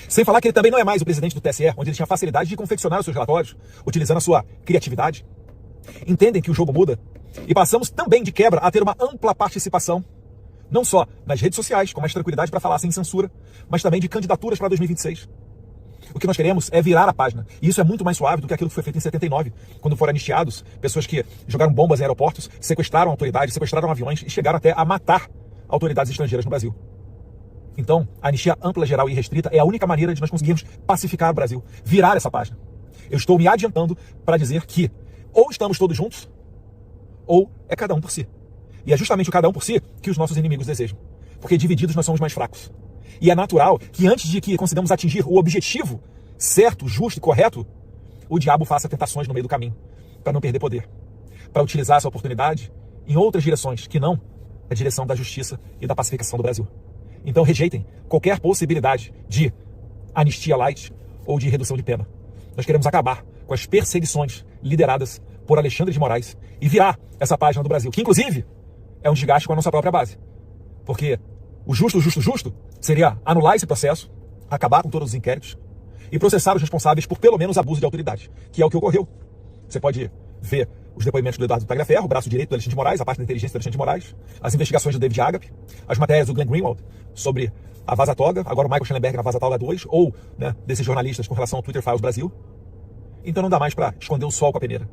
Sem falar que ele também não é mais o presidente do TSE, onde ele tinha facilidade de confeccionar os seus relatórios, utilizando a sua criatividade. Entendem que o jogo muda? E passamos também, de quebra, a ter uma ampla participação, não só nas redes sociais, com mais tranquilidade para falar sem censura, mas também de candidaturas para 2026. O que nós queremos é virar a página. E isso é muito mais suave do que aquilo que foi feito em 79, quando foram anistiados pessoas que jogaram bombas em aeroportos, sequestraram autoridades, sequestraram aviões e chegaram até a matar autoridades estrangeiras no Brasil. Então, a anistia ampla, geral e restrita é a única maneira de nós conseguirmos pacificar o Brasil, virar essa página. Eu estou me adiantando para dizer que ou estamos todos juntos, ou é cada um por si. E é justamente o cada um por si que os nossos inimigos desejam. Porque divididos nós somos mais fracos. E é natural que antes de que consigamos atingir o objetivo certo, justo e correto, o diabo faça tentações no meio do caminho, para não perder poder. Para utilizar essa oportunidade em outras direções, que não a direção da justiça e da pacificação do Brasil. Então rejeitem qualquer possibilidade de anistia light ou de redução de pena. Nós queremos acabar com as perseguições lideradas por Alexandre de Moraes e virar essa página do Brasil, que inclusive é um desgaste com a nossa própria base. Porque o justo seria anular esse processo, acabar com todos os inquéritos e processar os responsáveis por pelo menos abuso de autoridade, que é o que ocorreu. Você pode ver os depoimentos do Eduardo Tagliaferro, o braço direito do Alexandre de Moraes, a parte da inteligência do Alexandre de Moraes, as investigações do David Agape, as matérias do Glenn Greenwald sobre a Vaza Toga, agora o Michael Schellenberg na Vaza Toga 2, ou desses jornalistas com relação ao Twitter Files Brasil. Então não dá mais para esconder o sol com a peneira.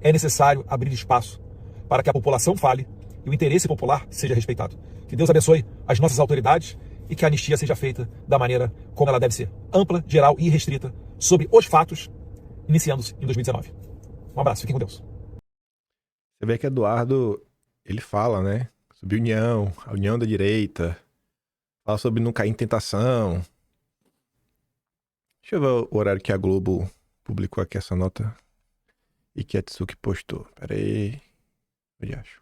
É necessário abrir espaço para que a população fale e o interesse popular seja respeitado. Que Deus abençoe as nossas autoridades e que a anistia seja feita da maneira como ela deve ser, ampla, geral e restrita, sobre os fatos, iniciando-se em 2019. Um abraço, fiquem com Deus. Você vê que Eduardo, ele fala, né, sobre união, a união da direita, fala sobre não cair em tentação. Deixa eu ver o horário que a Globo publicou aqui essa nota e que a Tsuki postou. Pera aí, onde acho?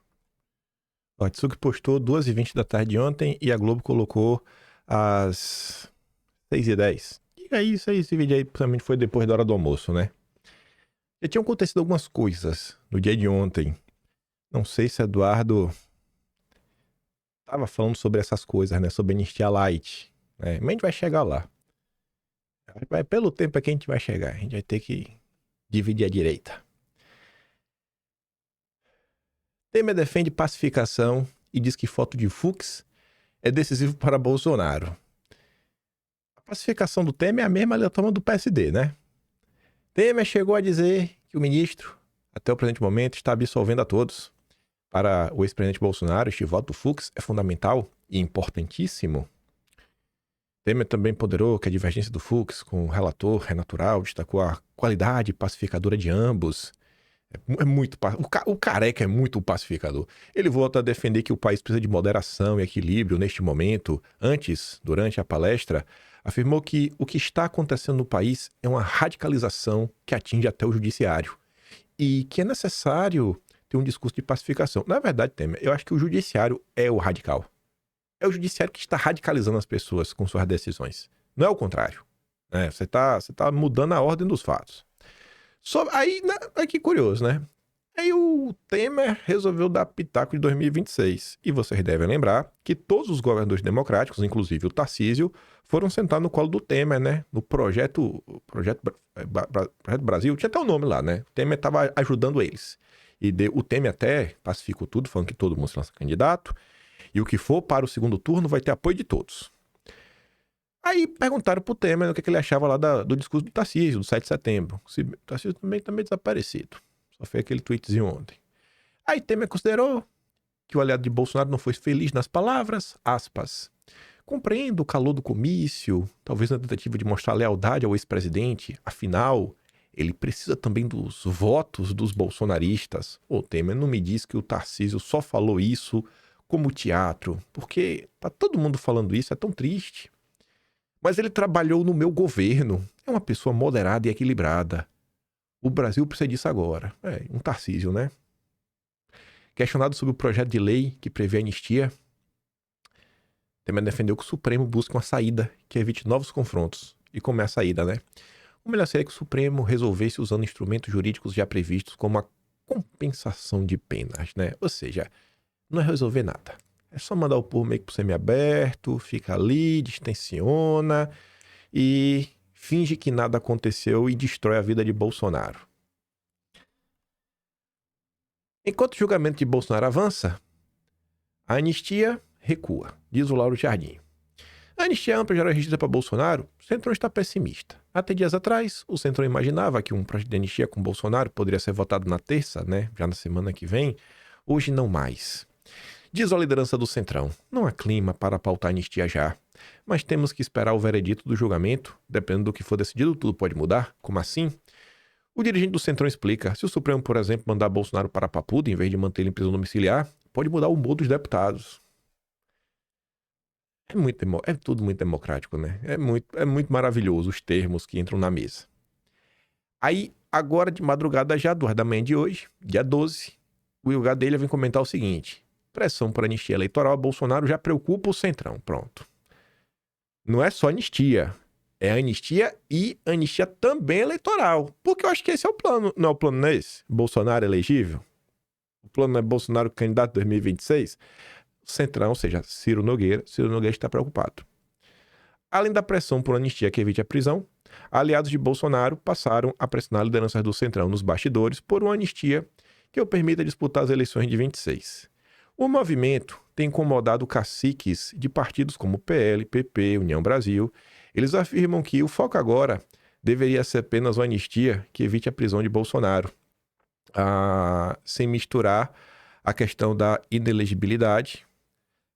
A Tsuki postou 2h20 da tarde ontem e a Globo colocou às 6h10. E aí, esse vídeo aí principalmente foi depois da hora do almoço, né? Já tinham acontecido algumas coisas no dia de ontem. Não sei se Eduardo estava falando sobre essas coisas, né? Sobre anistia light, né? Mas a gente vai chegar lá. Pelo tempo aqui a gente vai chegar. A gente vai ter que dividir a direita. Temer defende pacificação e diz que foto de Fux é decisivo para Bolsonaro. A pacificação do Temer é a mesma letra do PSD, né? Temer chegou a dizer que o ministro, até o presente momento, está absolvendo a todos. Para o ex-presidente Bolsonaro, este voto do Fux é fundamental e importantíssimo. Temer também ponderou que a divergência do Fux com o relator é natural, destacou a qualidade pacificadora de ambos. O careca é muito pacificador. Ele volta a defender que o país precisa de moderação e equilíbrio neste momento. Antes, durante a palestra, afirmou que o que está acontecendo no país é uma radicalização que atinge até o judiciário e que é necessário ter um discurso de pacificação. Na verdade, Temer, eu acho que o judiciário é o radical. É o judiciário que está radicalizando as pessoas com suas decisões. Não é o contrário. Né? Você tá mudando a ordem dos fatos. Aí que curioso, né? Aí o Temer resolveu dar pitaco de 2026. E vocês devem lembrar que todos os governadores democráticos, inclusive o Tarcísio, foram sentar no colo do Temer, né? No projeto Brasil. Tinha até o nome lá, né? O Temer estava ajudando eles. E o Temer até pacificou tudo, falando que todo mundo se lança candidato. E o que for para o segundo turno vai ter apoio de todos. Aí perguntaram pro Temer o que ele achava lá do discurso do Tarcísio, do 7 de setembro. O Tarcísio também tá meio desaparecido. Só fez aquele tweetzinho ontem. Aí Temer considerou que o aliado de Bolsonaro não foi feliz nas palavras, aspas. Compreendo o calor do comício, talvez na tentativa de mostrar lealdade ao ex-presidente, afinal, ele precisa também dos votos dos bolsonaristas. O Temer não me diz que o Tarcísio só falou isso como teatro, porque tá todo mundo falando isso, é tão triste. Mas ele trabalhou no meu governo, é uma pessoa moderada e equilibrada. O Brasil precisa disso agora. É, um Tarcísio, né? Questionado sobre o projeto de lei que prevê anistia, Temer defendeu que o Supremo busque uma saída que evite novos confrontos. E como é a saída, né? O melhor seria que o Supremo resolvesse usando instrumentos jurídicos já previstos como a compensação de penas, né? Ou seja, não é resolver nada. É só mandar o povo meio que pro semiaberto, fica ali, distensiona e finge que nada aconteceu e destrói a vida de Bolsonaro. Enquanto o julgamento de Bolsonaro avança, a anistia recua, diz o Lauro Jardim. A anistia ampla já registrada para Bolsonaro, o Centrão está pessimista. Até dias atrás, o Centrão imaginava que um projeto de anistia com Bolsonaro poderia ser votado na terça, né? Já na semana que vem. Hoje não mais. Diz a liderança do Centrão, não há clima para pautar anistia já, mas temos que esperar o veredito do julgamento, dependendo do que for decidido, tudo pode mudar. Como assim? O dirigente do Centrão explica, se o Supremo, por exemplo, mandar Bolsonaro para Papuda, em vez de manter ele em prisão domiciliar, pode mudar o humor dos deputados. É tudo muito democrático, né? É muito maravilhoso os termos que entram na mesa. Aí, agora de madrugada já, 2 da manhã de hoje, dia 12, o Will Gadelha vem comentar o seguinte: pressão por anistia eleitoral a Bolsonaro já preocupa o Centrão. Pronto. Não é só anistia. É anistia e anistia também eleitoral. Porque eu acho que esse é o plano. Não é o plano, não é esse? Bolsonaro elegível? O plano não é Bolsonaro candidato em 2026? Centrão, ou seja, Ciro Nogueira está preocupado. Além da pressão por anistia que evite a prisão, aliados de Bolsonaro passaram a pressionar a liderança do Centrão nos bastidores por uma anistia que o permita disputar as eleições de 26. O movimento tem incomodado caciques de partidos como PL, PP, União Brasil. Eles afirmam que o foco agora deveria ser apenas uma anistia que evite a prisão de Bolsonaro, sem misturar a questão da inelegibilidade.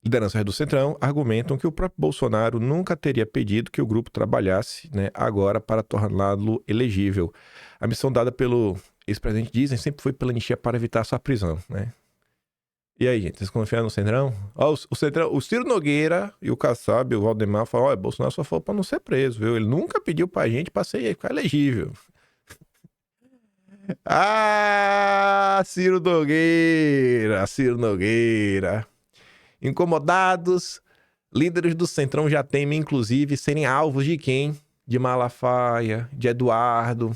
Lideranças do Centrão argumentam que o próprio Bolsonaro nunca teria pedido que o grupo trabalhasse, né, agora para torná-lo elegível. A missão dada pelo ex-presidente dizem sempre foi pela anistia para evitar sua prisão, né? E aí, gente, vocês confiam no Centrão? O Centrão, o Ciro Nogueira e o Kassab, o Valdemar falaram, Bolsonaro só falou para não ser preso, viu? Ele nunca pediu pra gente pra ficar elegível. Ciro Nogueira. Incomodados, líderes do Centrão já temem, inclusive, serem alvos de quem? De Malafaia, de Eduardo.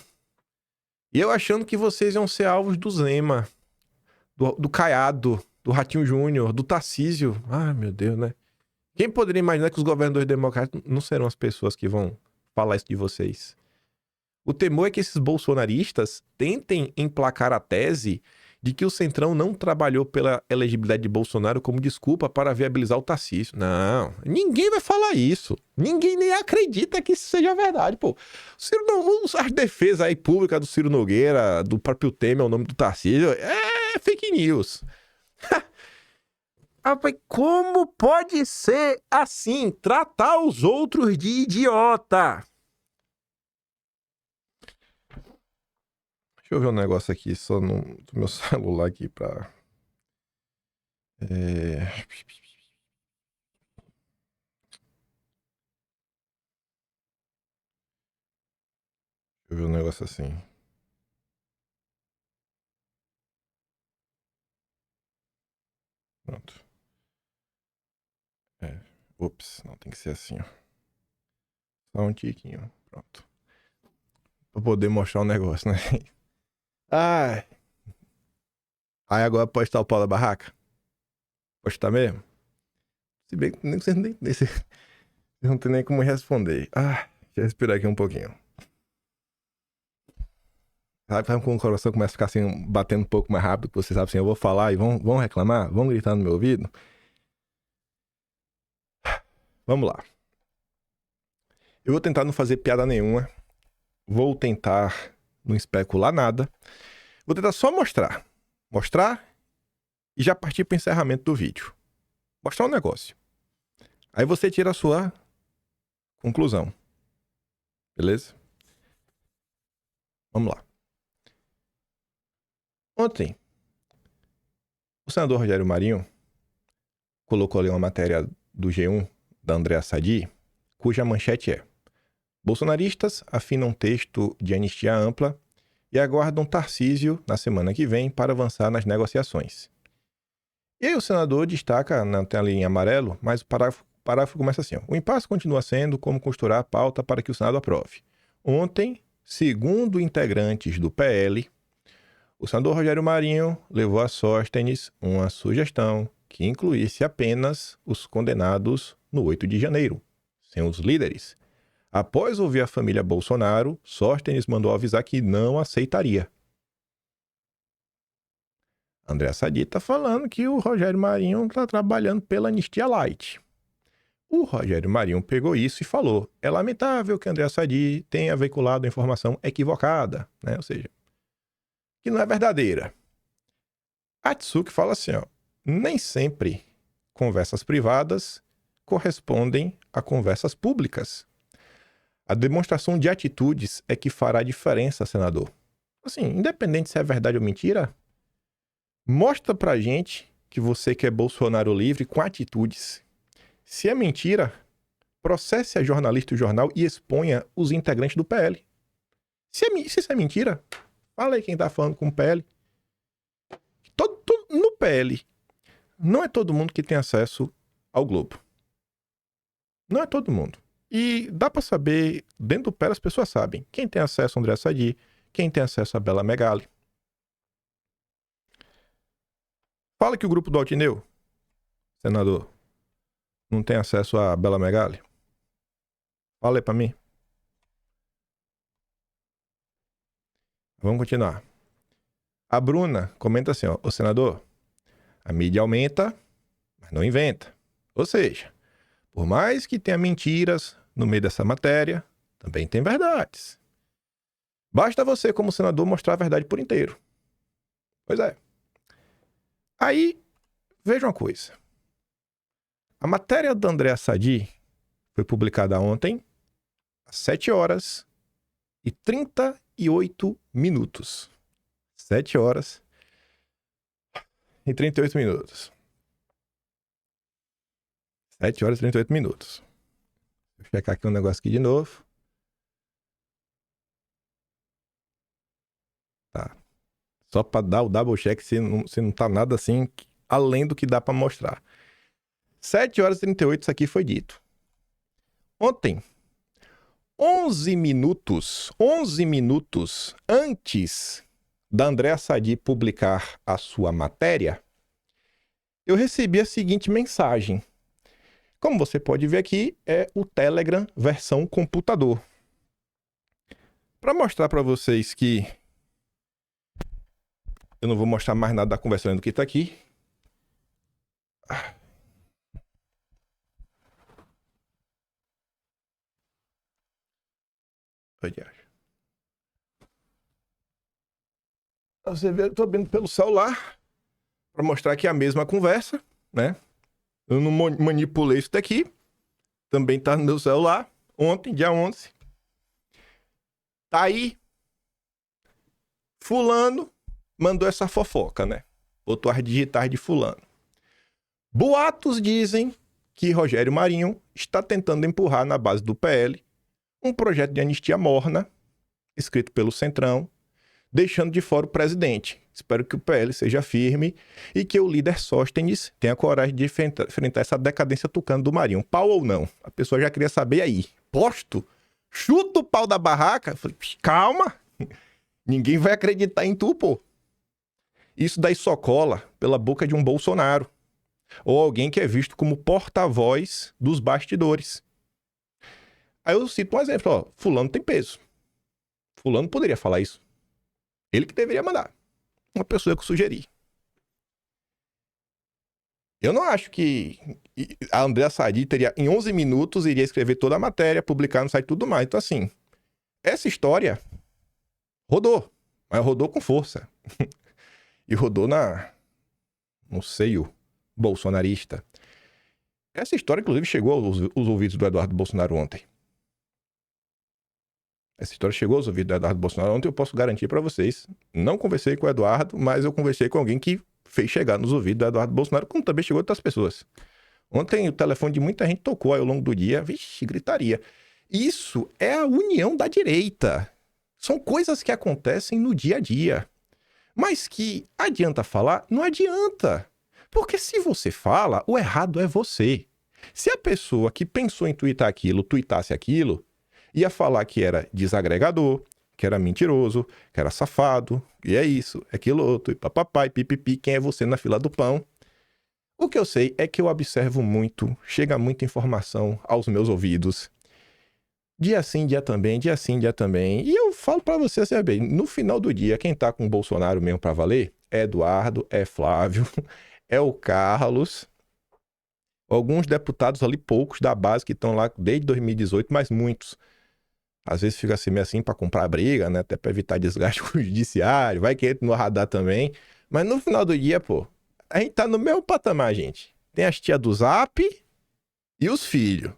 E eu achando que vocês iam ser alvos do Zema, do Caiado, do Ratinho Júnior, do Tarcísio. Ai, meu Deus, né? Quem poderia imaginar que os governadores democráticos não serão as pessoas que vão falar isso de vocês? O temor é que esses bolsonaristas tentem emplacar a tese de que o Centrão não trabalhou pela elegibilidade de Bolsonaro como desculpa para viabilizar o Tarcísio. Não, ninguém vai falar isso. Ninguém nem acredita que isso seja verdade, pô. As defesas aí públicas do Ciro Nogueira, do próprio Temer, o nome do Tarcísio, é fake news. Como pode ser assim? Tratar os outros de idiota. Deixa eu ver um negócio aqui só do meu celular aqui pra... Deixa eu ver um negócio assim. Pronto. Ups, não, tem que ser assim, ó. Só um tiquinho, pronto. Pra poder mostrar o negócio, né? Ai. Aí agora pode estar o pau da barraca? Pode estar mesmo? Se bem que vocês não tem nem como responder. Deixa eu respirar aqui um pouquinho. Sabe quando o coração começa a ficar assim, batendo um pouco mais rápido, que você sabe assim, eu vou falar e vão reclamar? Vão gritar no meu ouvido? Vamos lá. Eu vou tentar não fazer piada nenhuma. Vou tentar não especular nada. Vou tentar só mostrar. Mostrar e já partir para o encerramento do vídeo. Mostrar um negócio. Aí você tira a sua conclusão. Beleza? Vamos lá. Ontem, o senador Rogério Marinho colocou ali uma matéria do G1, da Andréa Sadi, cuja manchete é: bolsonaristas afinam texto de anistia ampla e aguardam Tarcísio na semana que vem para avançar nas negociações. E aí o senador destaca, não tem ali em amarelo, mas o parágrafo começa assim: ó, o impasse continua sendo como costurar a pauta para que o Senado aprove. Ontem, segundo integrantes do PL, o senador Rogério Marinho levou a Sóstenes uma sugestão que incluísse apenas os condenados no 8 de janeiro, sem os líderes. Após ouvir a família Bolsonaro, Sóstenes mandou avisar que não aceitaria. Andréa Sadi está falando que o Rogério Marinho está trabalhando pela anistia light. O Rogério Marinho pegou isso e falou: é lamentável que Andréa Sadi tenha veiculado a informação equivocada, né? Ou seja, que não é verdadeira. A Tsuki fala assim, ó, nem sempre conversas privadas correspondem a conversas públicas. A demonstração de atitudes é que fará diferença, senador. Assim, independente se é verdade ou mentira, mostra pra gente que você quer Bolsonaro livre com atitudes. Se é mentira, processe a jornalista do jornal e exponha os integrantes do PL. Se isso é mentira, fala aí quem tá falando com o PL. No PL, não é todo mundo que tem acesso ao Globo. Não é todo mundo. E dá pra saber, dentro do PL as pessoas sabem. Quem tem acesso a Andréa Sadi, quem tem acesso a Bela Megali. Fala que o grupo do Altineu, senador, não tem acesso a Bela Megali. Fala aí pra mim. Vamos continuar. A Bruna comenta assim, ó, o senador, a mídia aumenta, mas não inventa. Ou seja, por mais que tenha mentiras no meio dessa matéria, também tem verdades. Basta você, como senador, mostrar a verdade por inteiro. Pois é. Aí, veja uma coisa. A matéria da Andréa Sadi foi publicada ontem, às 7 horas e 38 minutos. 7 horas e 38 minutos. 7 horas e 38 minutos. Vou checar aqui um negócio aqui de novo. Tá. Só para dar o double check se não tá nada assim além do que dá para mostrar. 7 horas e 38, isso aqui foi dito. Ontem, 11 minutos antes da Andréa Sadi publicar a sua matéria, eu recebi a seguinte mensagem. Como você pode ver aqui, é o Telegram versão computador. Para mostrar para vocês que eu não vou mostrar mais nada da conversa do que está aqui. Você vê, eu estou vendo pelo celular para mostrar que é a mesma conversa, né? Eu não manipulei isso daqui. Também tá no meu celular. Ontem, dia 11. Tá aí. Fulano mandou essa fofoca, né? Botou as digitais de fulano. Boatos dizem que Rogério Marinho está tentando empurrar na base do PL um projeto de anistia morna, escrito pelo Centrão, deixando de fora o presidente. Espero que o PL seja firme e que o líder Sóstenes tenha coragem de enfrentar essa decadência tucana do Marinho. Pau ou não? A pessoa já queria saber aí. Posto? Chuta o pau da barraca? Falei, calma. Ninguém vai acreditar em tu, pô. Isso daí só cola pela boca de um Bolsonaro. Ou alguém que é visto como porta-voz dos bastidores. Aí eu cito um exemplo, ó. Fulano tem peso. Fulano poderia falar isso. Ele que deveria mandar. Uma pessoa que eu sugeri. Eu não acho que a Andréa Sadi teria, em 11 minutos, iria escrever toda a matéria, publicar no site e tudo mais. Então, assim, essa história rodou. Mas rodou com força. E rodou no seio bolsonarista. Essa história, inclusive, chegou aos ouvidos do Eduardo Bolsonaro ontem. Essa história chegou aos ouvidos do Eduardo Bolsonaro ontem, eu posso garantir para vocês. Não conversei com o Eduardo, mas eu conversei com alguém que fez chegar nos ouvidos do Eduardo Bolsonaro, como também chegou a outras pessoas. Ontem o telefone de muita gente tocou ao longo do dia, vixe, gritaria. Isso é a união da direita. São coisas que acontecem no dia a dia. Mas que adianta falar? Não adianta. Porque se você fala, o errado é você. Se a pessoa que pensou em twittar aquilo, twitasse aquilo, ia falar que era desagregador, que era mentiroso, que era safado, e é isso, é aquilo outro, e papapai, pipipi, quem é você na fila do pão? O que eu sei é que eu observo muito, chega muita informação aos meus ouvidos. Dia sim, dia também, dia sim, dia também. E eu falo pra você, assim, bem, no final do dia, quem tá com o Bolsonaro mesmo pra valer é Eduardo, é Flávio, é o Carlos, alguns deputados ali, poucos da base que estão lá desde 2018, mas muitos. Às vezes fica assim, meio assim pra comprar briga, né? Até pra evitar desgaste com o judiciário, vai que entra no radar também. Mas no final do dia, pô, a gente tá no mesmo patamar, gente. Tem as tia do Zap e os filhos.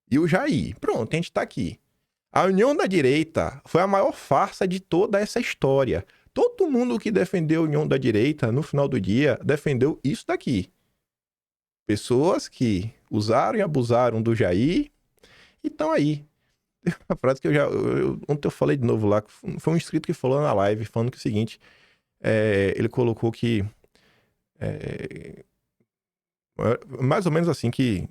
E o Jair. Pronto, a gente tá aqui. A união da direita foi a maior farsa de toda essa história. Todo mundo que defendeu a união da direita, no final do dia, defendeu isso daqui. Pessoas que usaram e abusaram do Jair e estão aí. Tem uma frase que ontem eu falei de novo lá, foi um inscrito que falou na live, falando que é o seguinte, ele colocou que mais ou menos assim, que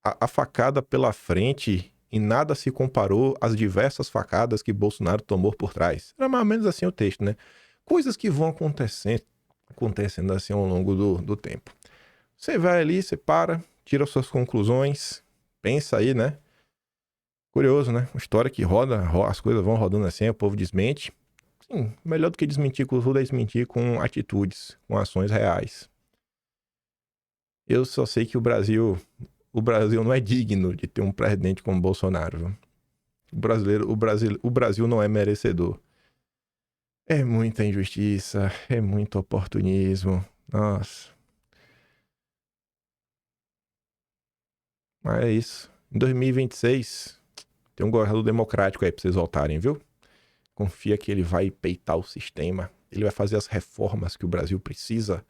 a facada pela frente em nada se comparou às diversas facadas que Bolsonaro tomou por trás. Era mais ou menos assim o texto, né? Coisas que vão acontecendo assim ao longo do tempo. Você vai ali, você para, tira suas conclusões, pensa aí, né? Curioso, né? Uma história que roda, as coisas vão rodando assim, o povo desmente. Sim, melhor do que desmentir com tudo é desmentir com atitudes, com ações reais. Eu só sei que o Brasil não é digno de ter um presidente como Bolsonaro. Viu? O Brasil não é merecedor. É muita injustiça, é muito oportunismo. Nossa. Mas é isso. Em 2026, tem um governador democrático aí pra vocês votarem, viu? Confia que ele vai peitar o sistema. Ele vai fazer as reformas que o Brasil precisa.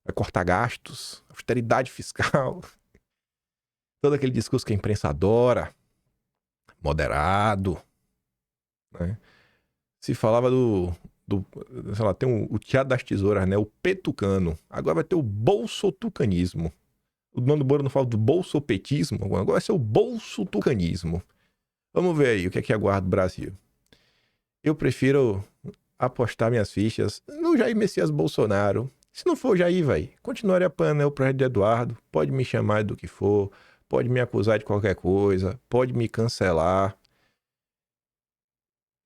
Vai cortar gastos, austeridade fiscal. Todo aquele discurso que a imprensa adora. Moderado. Né? Se falava sei lá, tem o Teatro das Tesouras, né? O petucano. Agora vai ter o bolsotucanismo. O Nando Moura não fala do bolsopetismo, agora vai ser o bolsotucanismo. Vamos ver aí o que é que aguarda o Brasil. Eu prefiro apostar minhas fichas no Jair Messias Bolsonaro. Se não for Jair, velho, continuarei apanhando o prédio de Eduardo. Pode me chamar do que for, pode me acusar de qualquer coisa, pode me cancelar.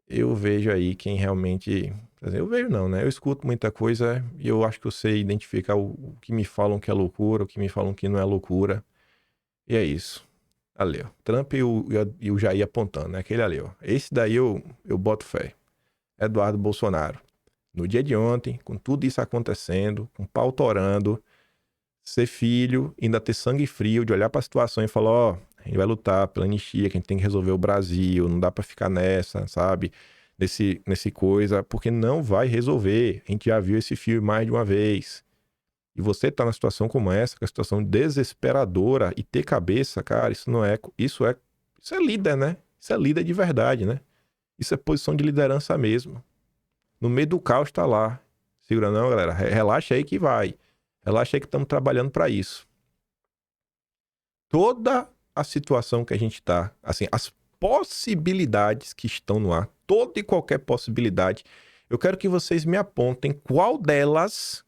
Eu vejo aí quem realmente... Eu vejo não, né? Eu escuto muita coisa e eu acho que eu sei identificar o que me falam que é loucura, o que me falam que não é loucura. E é isso. Ali, ó. Trump e o Jair apontando, né? Aquele ali, ó. Esse daí eu boto fé. Eduardo Bolsonaro. No dia de ontem, com tudo isso acontecendo, com o pau torando, ser filho, ainda ter sangue frio, de olhar pra situação e falar, ó, a gente vai lutar pela anistia, que a gente tem que resolver o Brasil, não dá pra ficar nessa, sabe? Nesse coisa, porque não vai resolver. A gente já viu esse filme mais de uma vez. E você tá numa situação como essa, que é uma situação desesperadora, e ter cabeça, cara, isso é líder, né? Isso é líder de verdade, né? Isso é posição de liderança mesmo. No meio do caos tá lá. Segura não, galera. Relaxa aí que vai. Relaxa aí que estamos trabalhando para isso. Toda a situação que a gente tá, assim, as possibilidades que estão no ar, toda e qualquer possibilidade, eu quero que vocês me apontem qual delas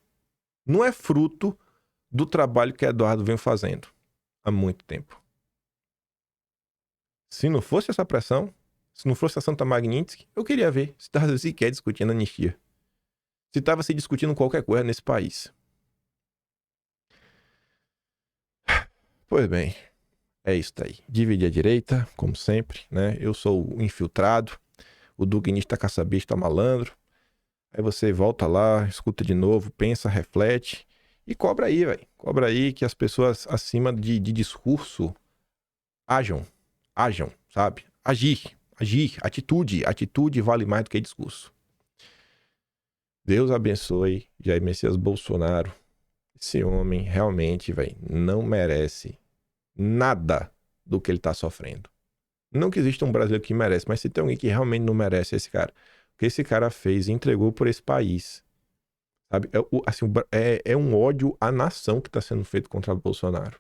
não é fruto do trabalho que Eduardo vem fazendo há muito tempo. Se não fosse essa pressão, se não fosse a Santa Magnitsky, eu queria ver se estava sequer discutindo anistia. Se estava se discutindo qualquer coisa nesse país. Pois bem, é isso daí. Dividir a direita, como sempre, né? Eu sou o infiltrado, o duguinista caçabista malandro. Aí você volta lá, escuta de novo, pensa, reflete E cobra aí, velho. Cobra aí que as pessoas acima de discurso ajam, sabe? Agir, atitude vale mais do que discurso. Deus abençoe Jair Messias Bolsonaro. Esse homem realmente, velho, não merece nada do que ele tá sofrendo. Não que exista um brasileiro que merece, mas se tem alguém que realmente não merece, é esse cara. O que esse cara fez e entregou por esse país, sabe? É um ódio à nação que tá sendo feito contra o Bolsonaro.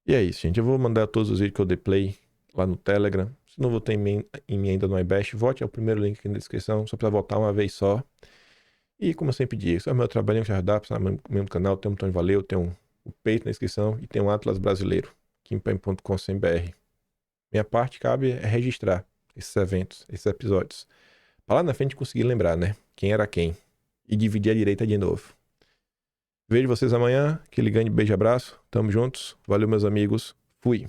E é isso, gente. Eu vou mandar todos os vídeos que eu dei play lá no Telegram. Se não votou em mim ainda no iBash, vote, é o primeiro link aqui na descrição. Só precisa votar uma vez só. E como eu sempre digo, isso é meu trabalhinho que já dá, para no mesmo canal, tem um Tony Valeu, tem o Peito na descrição e tem um Atlas Brasileiro, kimpem.com.br. Minha parte cabe é registrar esses eventos, esses episódios. Pra lá na frente conseguir lembrar, né? Quem era quem. E dividir a direita de novo. Vejo vocês amanhã. Aquele grande beijo e abraço. Tamo juntos. Valeu, meus amigos. Fui.